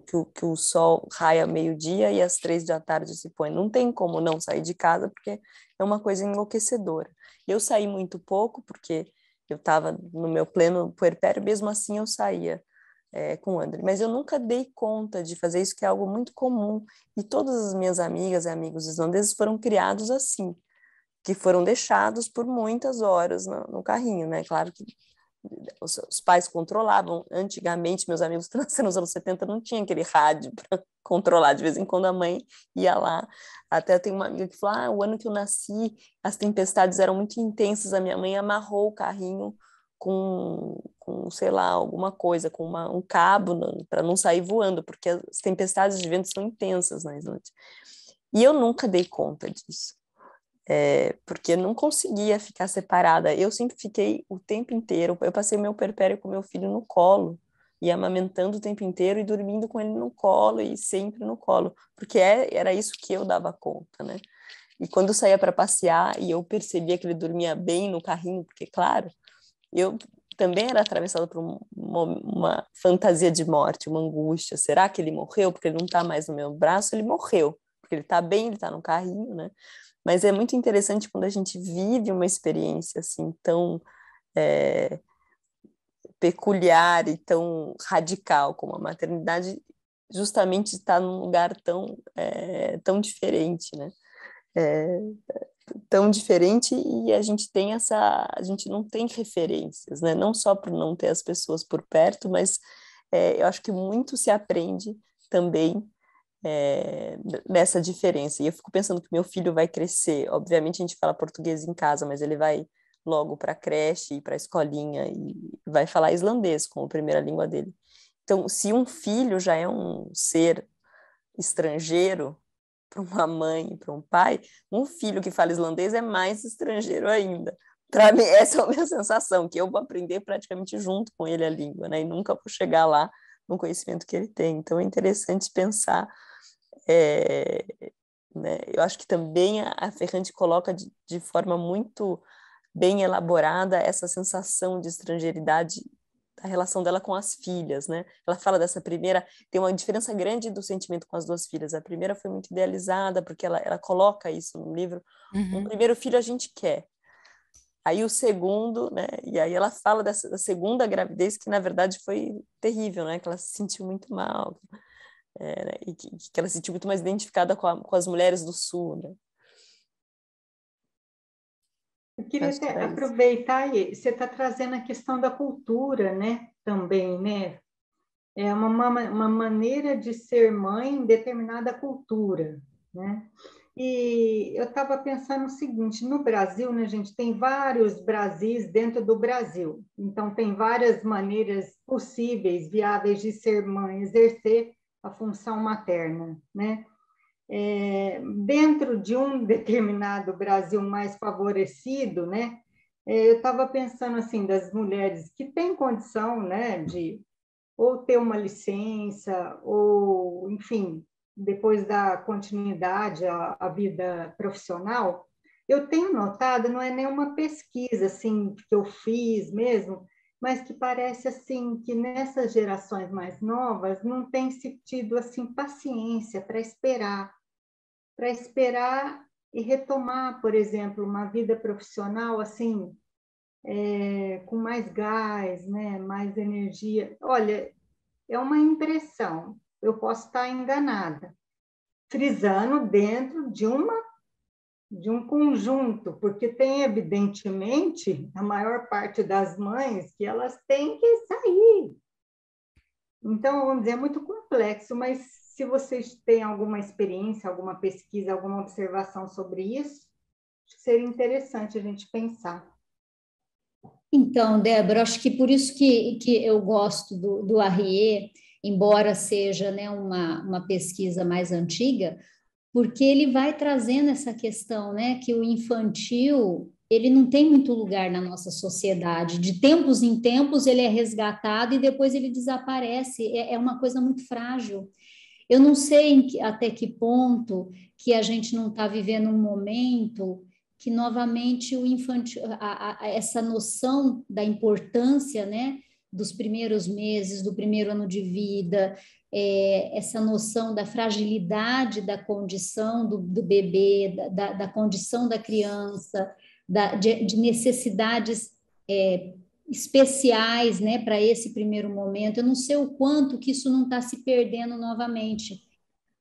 o sol raia meio-dia e às 3 da tarde se põe. Não tem como não sair de casa, porque é uma coisa enlouquecedora. Eu saí muito pouco, porque eu estava no meu pleno puerpério, mesmo assim eu saía com o André, mas eu nunca dei conta de fazer isso, que é algo muito comum, e todas as minhas amigas e amigos islandeses foram criados assim, que foram deixados por muitas horas no carrinho, né? Claro que os pais controlavam. Antigamente, meus amigos que nasceram nos anos 70 não tinha aquele rádio para controlar, de vez em quando a mãe ia lá. Até tem uma amiga que falou, o ano que eu nasci, as tempestades eram muito intensas, a minha mãe amarrou o carrinho com sei lá, alguma coisa, com um cabo para não sair voando, porque as tempestades de vento são intensas na Islândia. E eu nunca dei conta disso, porque não conseguia ficar separada. Eu sempre fiquei o tempo inteiro, eu passei meu puerpério com meu filho no colo, e amamentando o tempo inteiro e dormindo com ele no colo, e sempre no colo, porque era isso que eu dava conta, né? E quando eu saía para passear e eu percebia que ele dormia bem no carrinho, porque, claro, eu também era atravessada por uma fantasia de morte, uma angústia. Será que ele morreu porque ele não está mais no meu braço? Ele morreu, porque ele está bem, ele está no carrinho, né? Mas é muito interessante quando a gente vive uma experiência assim tão peculiar e tão radical como a maternidade, justamente estar num lugar tão diferente, né? Tão diferente, e a gente não tem referências, né? Não só por não ter as pessoas por perto, mas eu acho que muito se aprende também nessa diferença. E eu fico pensando que meu filho vai crescer, obviamente a gente fala português em casa, mas ele vai logo para a creche e para a escolinha e vai falar islandês como primeira língua dele. Então, se um filho já é um ser estrangeiro para uma mãe, para um pai, um filho que fala islandês é mais estrangeiro ainda. Para mim, essa é a minha sensação, que eu vou aprender praticamente junto com ele a língua, né? E nunca vou chegar lá no conhecimento que ele tem. Então, é interessante pensar, né? Eu acho que também a Ferrante coloca de forma muito bem elaborada essa sensação de estrangeiridade, a relação dela com as filhas, né? Ela fala dessa primeira, tem uma diferença grande do sentimento com as duas filhas. A primeira foi muito idealizada, porque ela coloca isso no livro. Um primeiro filho a gente quer. Aí o segundo, né? E aí ela fala da segunda gravidez, que na verdade foi terrível, né? Que ela se sentiu muito mal, né? E que ela se sentiu muito mais identificada com as mulheres do Sul, né? Eu queria até aproveitar, e você está trazendo a questão da cultura, né? Também, né? É uma maneira de ser mãe em determinada cultura, né? E eu estava pensando o seguinte, no Brasil, né, a gente tem vários Brasis dentro do Brasil, então tem várias maneiras possíveis, viáveis de ser mãe, exercer a função materna, né? Dentro de um determinado Brasil mais favorecido, né? Eu estava pensando assim das mulheres que têm condição, né, de ou ter uma licença, ou, enfim, depois da continuidade à vida profissional, Eu tenho notado, não é nenhuma pesquisa assim que eu fiz mesmo, mas que parece assim que nessas gerações mais novas não tem se tido assim paciência para esperar e retomar, por exemplo, uma vida profissional assim, com mais gás, né, mais energia. Olha, é uma impressão, eu posso estar enganada, frisando dentro de um conjunto, porque tem, evidentemente, a maior parte das mães que elas têm que sair. Então, vamos dizer, é muito complexo, mas se vocês têm alguma experiência, alguma pesquisa, alguma observação sobre isso, acho que seria interessante a gente pensar. Então, Débora, acho que por isso que eu gosto do Arrier, embora seja, né, uma pesquisa mais antiga, porque ele vai trazendo essa questão, né, que o infantil, ele não tem muito lugar na nossa sociedade. De tempos em tempos ele é resgatado e depois ele desaparece. É uma coisa muito frágil. Eu não sei até que ponto que a gente não está vivendo um momento que novamente o infantil, essa noção da importância, né, dos primeiros meses, do primeiro ano de vida, essa noção da fragilidade da condição do bebê, da condição da criança, de necessidades especiais, né, para esse primeiro momento. Eu não sei o quanto que isso não está se perdendo novamente,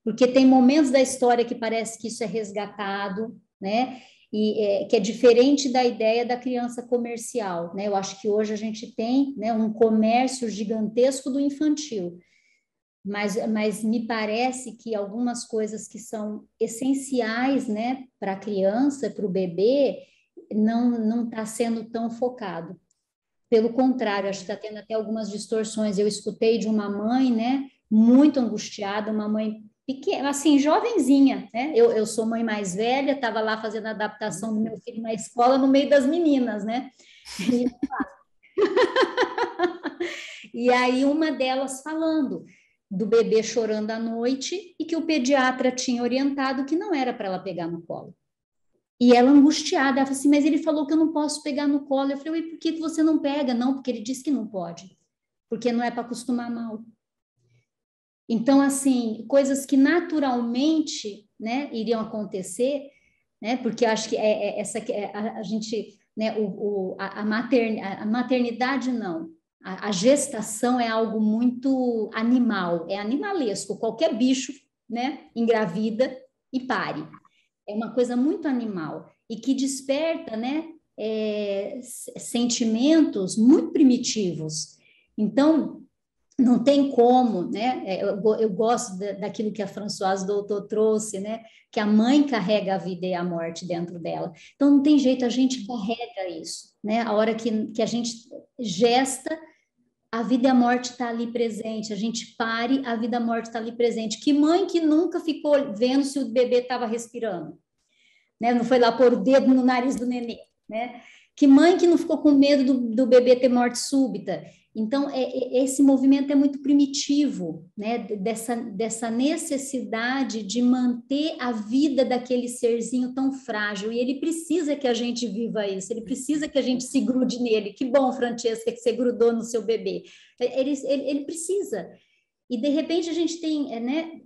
porque tem momentos da história que parece que isso é resgatado, né, e que é diferente da ideia da criança comercial, né? Eu acho que hoje a gente tem, né, um comércio gigantesco do infantil, mas me parece que algumas coisas que são essenciais, né, para a criança, para o bebê, não está sendo tão focado. Pelo contrário, acho que está tendo até algumas distorções. Eu escutei de uma mãe, né, muito angustiada, uma mãe pequena, assim, jovenzinha, né? Eu sou mãe mais velha, estava lá fazendo a adaptação do meu filho na escola, no meio das meninas, né? E aí uma delas falando do bebê chorando à noite e que o pediatra tinha orientado que não era para ela pegar no colo. E ela angustiada, ela falou assim, mas ele falou que eu não posso pegar no colo. Eu falei, e por que você não pega? Não, porque ele disse que não pode, porque não é para acostumar mal. Então, assim, coisas que naturalmente, né, iriam acontecer, né, porque acho que a gente, né, a maternidade não, a gestação é algo muito animal, é animalesco, qualquer bicho, né, engravida e pare. É uma coisa muito animal e que desperta, né, sentimentos muito primitivos. Então, não tem como, né? Eu gosto daquilo que a Françoise Doutor trouxe, né? Que a mãe carrega a vida e a morte dentro dela. Então, não tem jeito, a gente carrega isso, né? A hora que a gente gesta, a vida e a morte está ali presente. A gente pare, a vida e a morte está ali presente. Que mãe que nunca ficou vendo se o bebê estava respirando? Né? Não foi lá pôr o dedo no nariz do nenê, né? Que mãe que não ficou com medo do bebê ter morte súbita? Então, esse movimento é muito primitivo, né? Dessa necessidade de manter a vida daquele serzinho tão frágil, e ele precisa que a gente viva isso, ele precisa que a gente se grude nele. Que bom, Francesca, que você grudou no seu bebê. Ele precisa. E, de repente, a gente tem, né?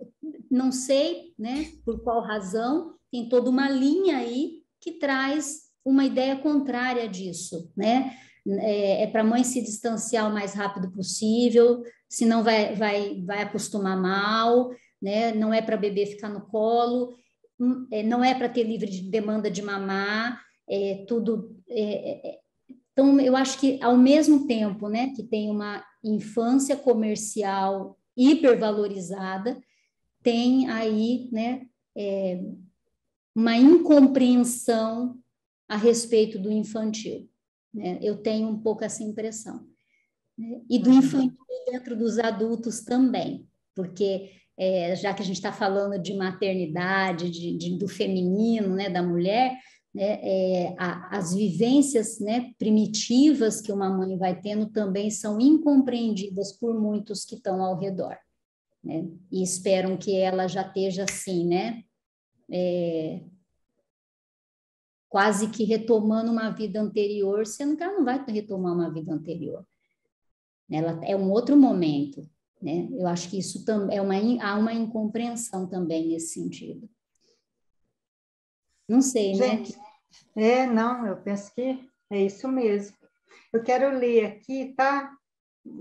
Não sei, né? Por qual razão, tem toda uma linha aí que traz uma ideia contrária disso, né? Para a mãe se distanciar o mais rápido possível, senão vai acostumar mal, né? Não é para bebê ficar no colo, não é para ter livre de demanda de mamar, tudo. Então, eu acho que ao mesmo tempo, né, que tem uma infância comercial hipervalorizada, tem aí, né, uma incompreensão a respeito do infantil, né? Eu tenho um pouco essa impressão, né? E do infantil dentro dos adultos também, porque já que a gente está falando de maternidade, do feminino, né, da mulher, né, as vivências, né, primitivas que uma mãe vai tendo também são incompreendidas por muitos que estão ao redor, né? E esperam que ela já esteja assim, né? quase que retomando uma vida anterior, sendo que ela não vai retomar uma vida anterior. Ela é um outro momento, né? Eu acho que isso também há uma incompreensão também nesse sentido. Não sei, né? Gente, não, eu penso que é isso mesmo. Eu quero ler aqui, tá?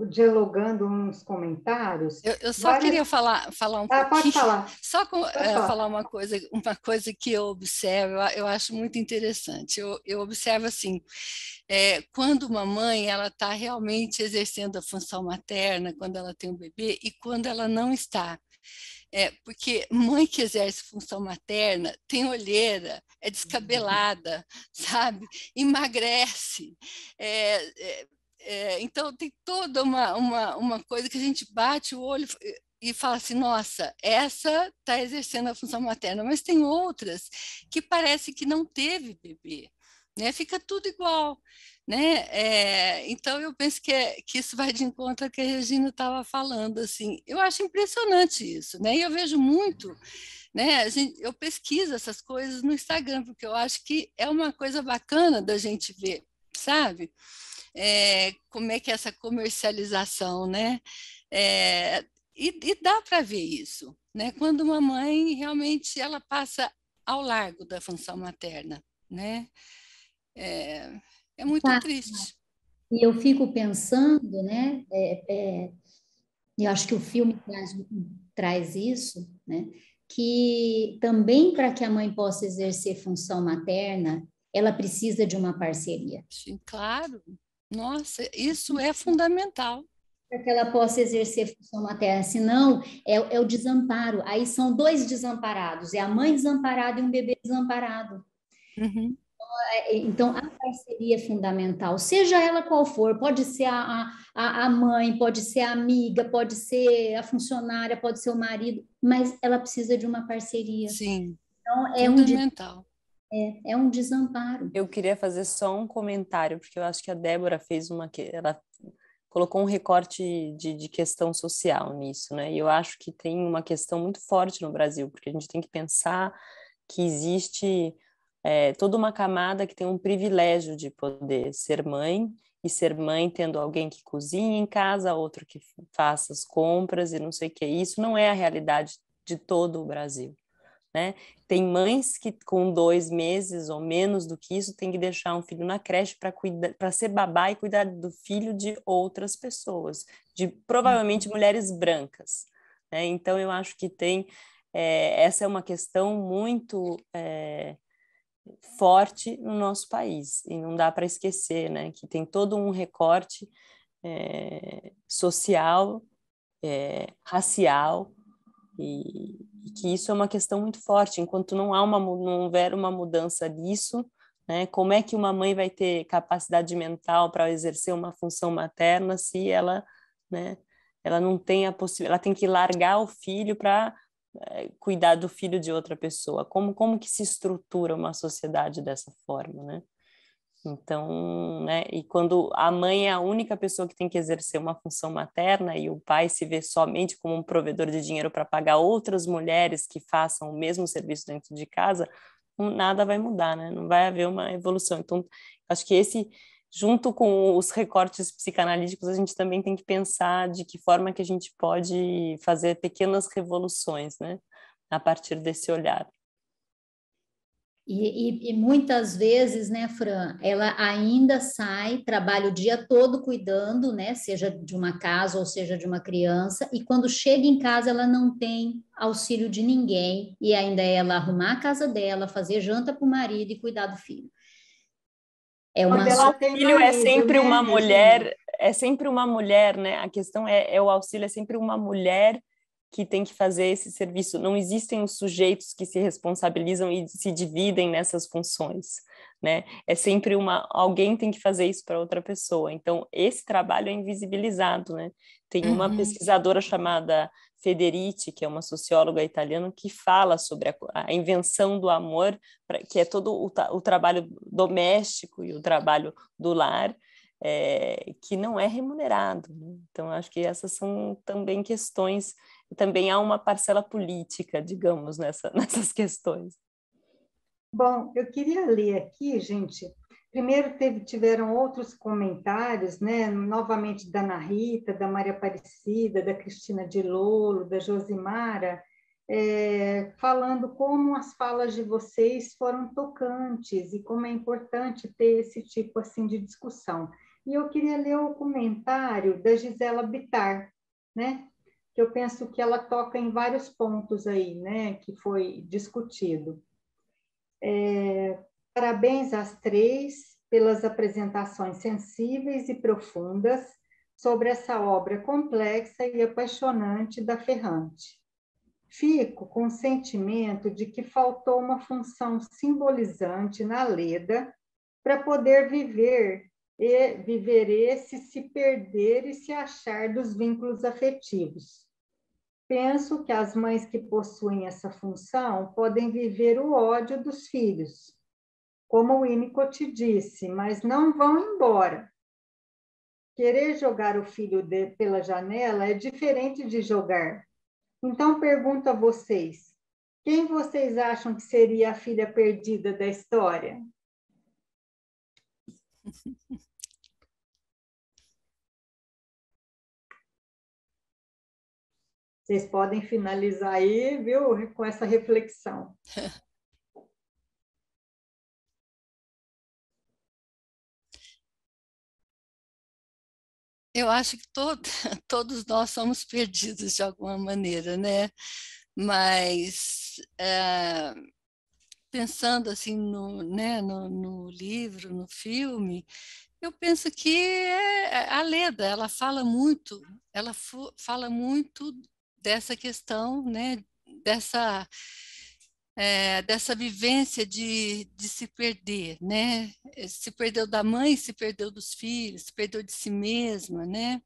Dialogando uns comentários. Eu só queria falar um pouquinho, pode falar. só Pode falar. falar uma coisa que eu observo, eu acho muito interessante. Eu observo assim, quando uma mãe ela está realmente exercendo a função materna, quando ela tem um bebê e quando ela não está. Porque mãe que exerce função materna tem olheira, é descabelada, sabe? Emagrece. Então, tem toda uma coisa que a gente bate o olho e fala assim, nossa, essa está exercendo a função materna, mas tem outras que parece que não teve bebê, né? Fica tudo igual. Né? Então, eu penso que isso vai de encontro ao que a Regina estava falando. Assim. Eu acho impressionante isso, né? E eu vejo muito, né? Eu pesquiso essas coisas no Instagram, porque eu acho que é uma coisa bacana da gente ver, sabe? Como é que é essa comercialização, né? E dá para ver isso, né? Quando uma mãe realmente ela passa ao largo da função materna, né? É muito triste. E eu fico pensando, né? Eu acho que o filme traz isso, né? Que também para que a mãe possa exercer função materna, ela precisa de uma parceria. Sim, claro. Nossa, isso é fundamental. Para que ela possa exercer função materna, senão é o desamparo. Aí são dois desamparados, é a mãe desamparada e um bebê desamparado. Uhum. Então, a parceria é fundamental, seja ela qual for, pode ser a mãe, pode ser a amiga, pode ser a funcionária, pode ser o marido, mas ela precisa de uma parceria. Sim, então, fundamental. É um desamparo. Eu queria fazer só um comentário, porque eu acho que a Débora fez ela colocou um recorte de questão social nisso, né? E eu acho que tem uma questão muito forte no Brasil, porque a gente tem que pensar que existe toda uma camada que tem um privilégio de poder ser mãe, e ser mãe tendo alguém que cozinha em casa, outro que faça as compras e não sei o que. Isso não é a realidade de todo o Brasil. Né? Tem mães que com 2 meses ou menos do que isso tem que deixar um filho na creche para ser babá e cuidar do filho de outras pessoas, de provavelmente mulheres brancas. Né? Então eu acho que essa é uma questão muito forte no nosso país e não dá para esquecer, né? Que tem todo um recorte social, racial, e que isso é uma questão muito forte. Enquanto não houver uma mudança disso, né, como é que uma mãe vai ter capacidade mental para exercer uma função materna se ela, né, ela não tem a possibilidade, ela tem que largar o filho para cuidar do filho de outra pessoa? Como que se estrutura uma sociedade dessa forma, né? Então, né, e quando a mãe é a única pessoa que tem que exercer uma função materna e o pai se vê somente como um provedor de dinheiro para pagar outras mulheres que façam o mesmo serviço dentro de casa, nada vai mudar, né? Não vai haver uma evolução. Então, acho que junto com os recortes psicanalíticos, a gente também tem que pensar de que forma que a gente pode fazer pequenas revoluções, né? A partir desse olhar. E muitas vezes, né, Fran, ela ainda sai, trabalha o dia todo cuidando, né, seja de uma casa ou seja de uma criança, e quando chega em casa ela não tem auxílio de ninguém, e ainda é ela arrumar a casa dela, fazer janta para o marido e cuidar do filho. O filho é sempre uma mulher, né? A questão o auxílio é sempre uma mulher que tem que fazer esse serviço. Não existem os sujeitos que se responsabilizam e se dividem nessas funções, né? É sempre alguém tem que fazer isso para outra pessoa. Então, esse trabalho é invisibilizado, né? Tem uma pesquisadora chamada Federici, que é uma socióloga italiana, que fala sobre a invenção do amor, que é todo o trabalho doméstico e o trabalho do lar, que não é remunerado, né? Então, acho que essas são também questões, também há uma parcela política, digamos, nessas questões. Bom, eu queria ler aqui, gente. Primeiro tiveram outros comentários, né? Novamente da Ana Rita, da Maria Aparecida, da Cristina de Lolo, da Josimara, falando como as falas de vocês foram tocantes e como é importante ter esse tipo assim de discussão. E eu queria ler o comentário da Gisela Bittar, né? Que eu penso que ela toca em vários pontos aí, né? Que foi discutido. Parabéns às três pelas apresentações sensíveis e profundas sobre essa obra complexa e apaixonante da Ferrante. Fico com o sentimento de que faltou uma função simbolizante na Leda para poder viver esse se perder e se achar dos vínculos afetivos. Penso que as mães que possuem essa função podem viver o ódio dos filhos, como o Winnicott disse, mas não vão embora. Querer jogar o filho pela janela é diferente de jogar. Então, pergunto a vocês, quem vocês acham que seria a filha perdida da história? Vocês podem finalizar aí, viu, com essa reflexão. Eu acho que todos nós somos perdidos de alguma maneira, né? Mas pensando assim no livro, no filme, eu penso que a Leda, fala muito dessa questão, né? Dessa vivência de se perder, né? Se perdeu da mãe, se perdeu dos filhos, se perdeu de si mesma, né?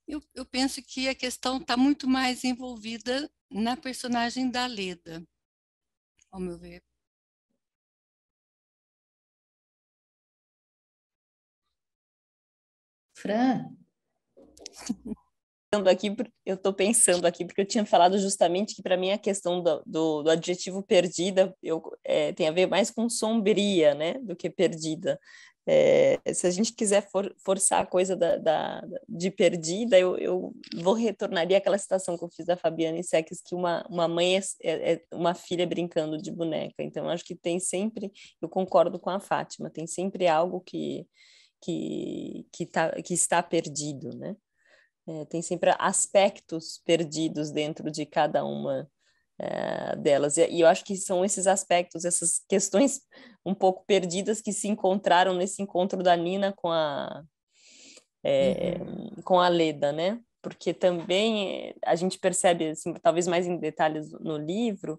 Eu penso que a questão está muito mais envolvida na personagem da Leda, ao meu ver. Fran? Eu estou pensando aqui, porque eu tinha falado justamente que, para mim, a questão do adjetivo perdida tem a ver mais com sombria, né, do que perdida. Se a gente quiser forçar a coisa de perdida, eu retornaria àquela citação que eu fiz da Fabiana Seques, que uma mãe é uma filha brincando de boneca. Então, acho que tem sempre, eu concordo com a Fátima, tem sempre algo que está perdido, né? Tem sempre aspectos perdidos dentro de cada uma delas. E eu acho que são esses aspectos, essas questões um pouco perdidas que se encontraram nesse encontro da Nina com com a Leda, né? Porque também a gente percebe, assim, talvez mais em detalhes no livro,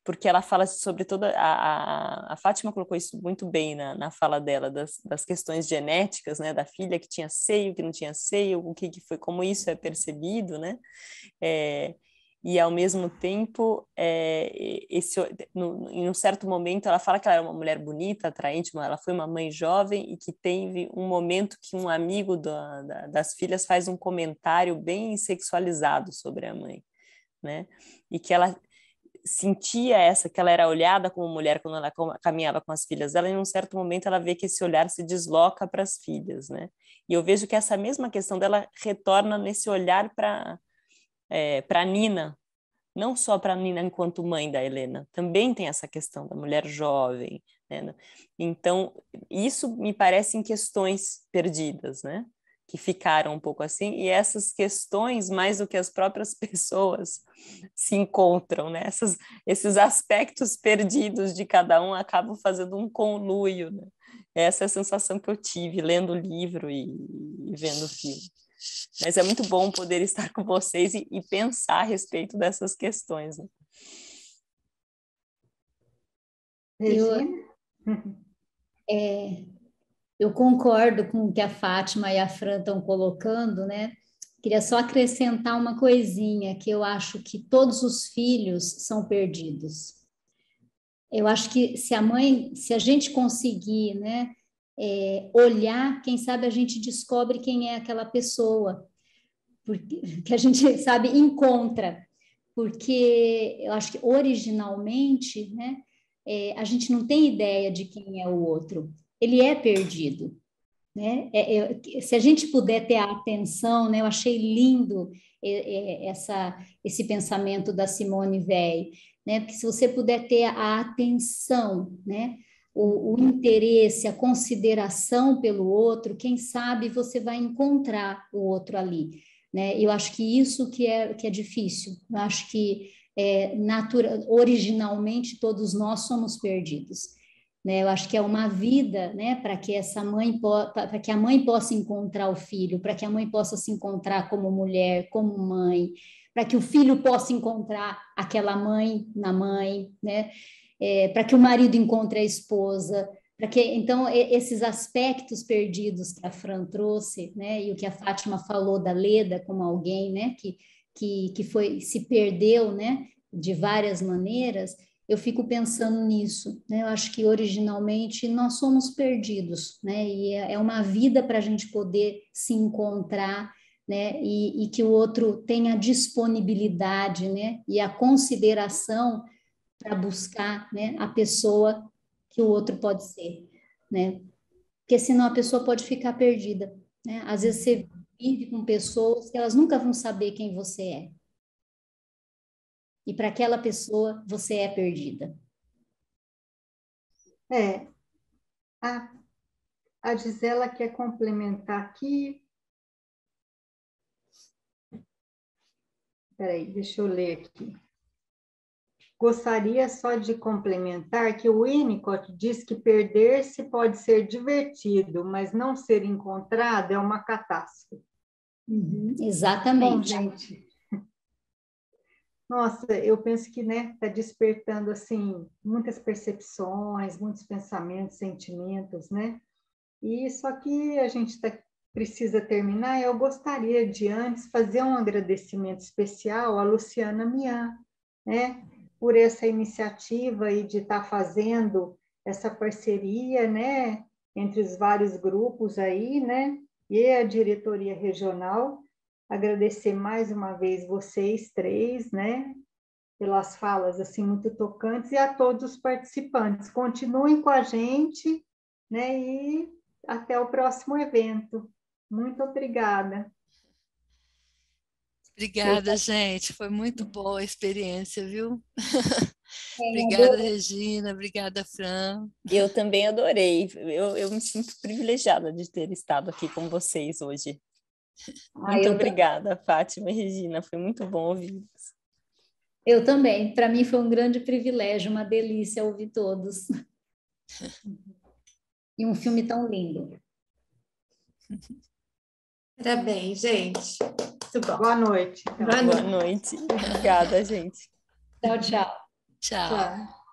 porque ela fala sobre toda... A Fátima colocou isso muito bem na fala dela, das questões genéticas, né, da filha que tinha seio, que não tinha seio, o que foi, como isso é percebido, né? E, ao mesmo tempo, em um certo momento, ela fala que ela era uma mulher bonita, atraente, ela foi uma mãe jovem e que teve um momento que um amigo das filhas faz um comentário bem sexualizado sobre a mãe, né? E que ela sentia que ela era olhada como mulher quando ela caminhava com as filhas dela, e em um certo momento ela vê que esse olhar se desloca para as filhas, né? E eu vejo que essa mesma questão dela retorna nesse olhar para Nina, não só para Nina enquanto mãe da Helena, também tem essa questão da mulher jovem, né? Então, isso me parecem questões perdidas, né? Que ficaram um pouco assim, e essas questões, mais do que as próprias pessoas, se encontram, né? Esses aspectos perdidos de cada um acabam fazendo um conluio, né? Essa é a sensação que eu tive lendo o livro e vendo o filme. Mas é muito bom poder estar com vocês e pensar a respeito dessas questões, né? Eu concordo com o que a Fátima e a Fran estão colocando, né? Queria só acrescentar uma coisinha, que eu acho que todos os filhos são perdidos. Eu acho que se a gente conseguir, né, olhar, quem sabe a gente descobre quem é aquela pessoa, porque, que a gente, sabe, encontra. Porque eu acho que originalmente, né, a gente não tem ideia de quem é o outro. Ele é perdido, né? Se a gente puder ter a atenção, né? Eu achei lindo esse pensamento da Simone Weil, né? Porque se você puder ter a atenção, né? O interesse, a consideração pelo outro, quem sabe você vai encontrar o outro ali, né? Eu acho que isso que é difícil. Eu acho que originalmente todos nós somos perdidos, né? Eu acho que é uma vida, né, para que para que a mãe possa encontrar o filho, para que a mãe possa se encontrar como mulher, como mãe, para que o filho possa encontrar aquela mãe na mãe, né? Para que o marido encontre a esposa, para que então esses aspectos perdidos que a Fran trouxe, né, e o que a Fátima falou da Leda como alguém, né, que se perdeu, né, de várias maneiras, eu fico pensando nisso, né? Eu acho que originalmente nós somos perdidos, né? E é uma vida para a gente poder se encontrar, né? E que o outro tenha disponibilidade, né? E a consideração para buscar, né? A pessoa que o outro pode ser, né? Porque senão a pessoa pode ficar perdida, né? Às vezes você vive com pessoas que elas nunca vão saber quem você é. E para aquela pessoa, você é perdida. A Gisela quer complementar aqui. Peraí, deixa eu ler aqui. Gostaria só de complementar que o Winnicott diz que perder-se pode ser divertido, mas não ser encontrado é uma catástrofe. Exatamente. Bom, gente, nossa, eu penso que, né, está despertando, assim, muitas percepções, muitos pensamentos, sentimentos, né? E só que a gente precisa terminar. Eu gostaria de, antes, fazer um agradecimento especial à Luciana Mian, né? Por essa iniciativa e de estar fazendo essa parceria, né? Entre os vários grupos aí, né? E a diretoria regional. Agradecer mais uma vez vocês três, né, pelas falas assim muito tocantes, e a todos os participantes. Continuem com a gente, né, e até o próximo evento. Muito obrigada. Obrigada, gente. Foi muito boa a experiência, viu? Obrigada, Regina. Obrigada, Fran. Eu também adorei. Eu me sinto privilegiada de ter estado aqui com vocês hoje. Muito obrigada, Fátima e Regina. Foi muito bom ouvi-los. Eu também. Para mim foi um grande privilégio, uma delícia ouvir todos. E um filme tão lindo. Parabéns, gente. Muito bom. Boa noite. Boa noite. Obrigada, gente. Tchau, tchau. Tchau.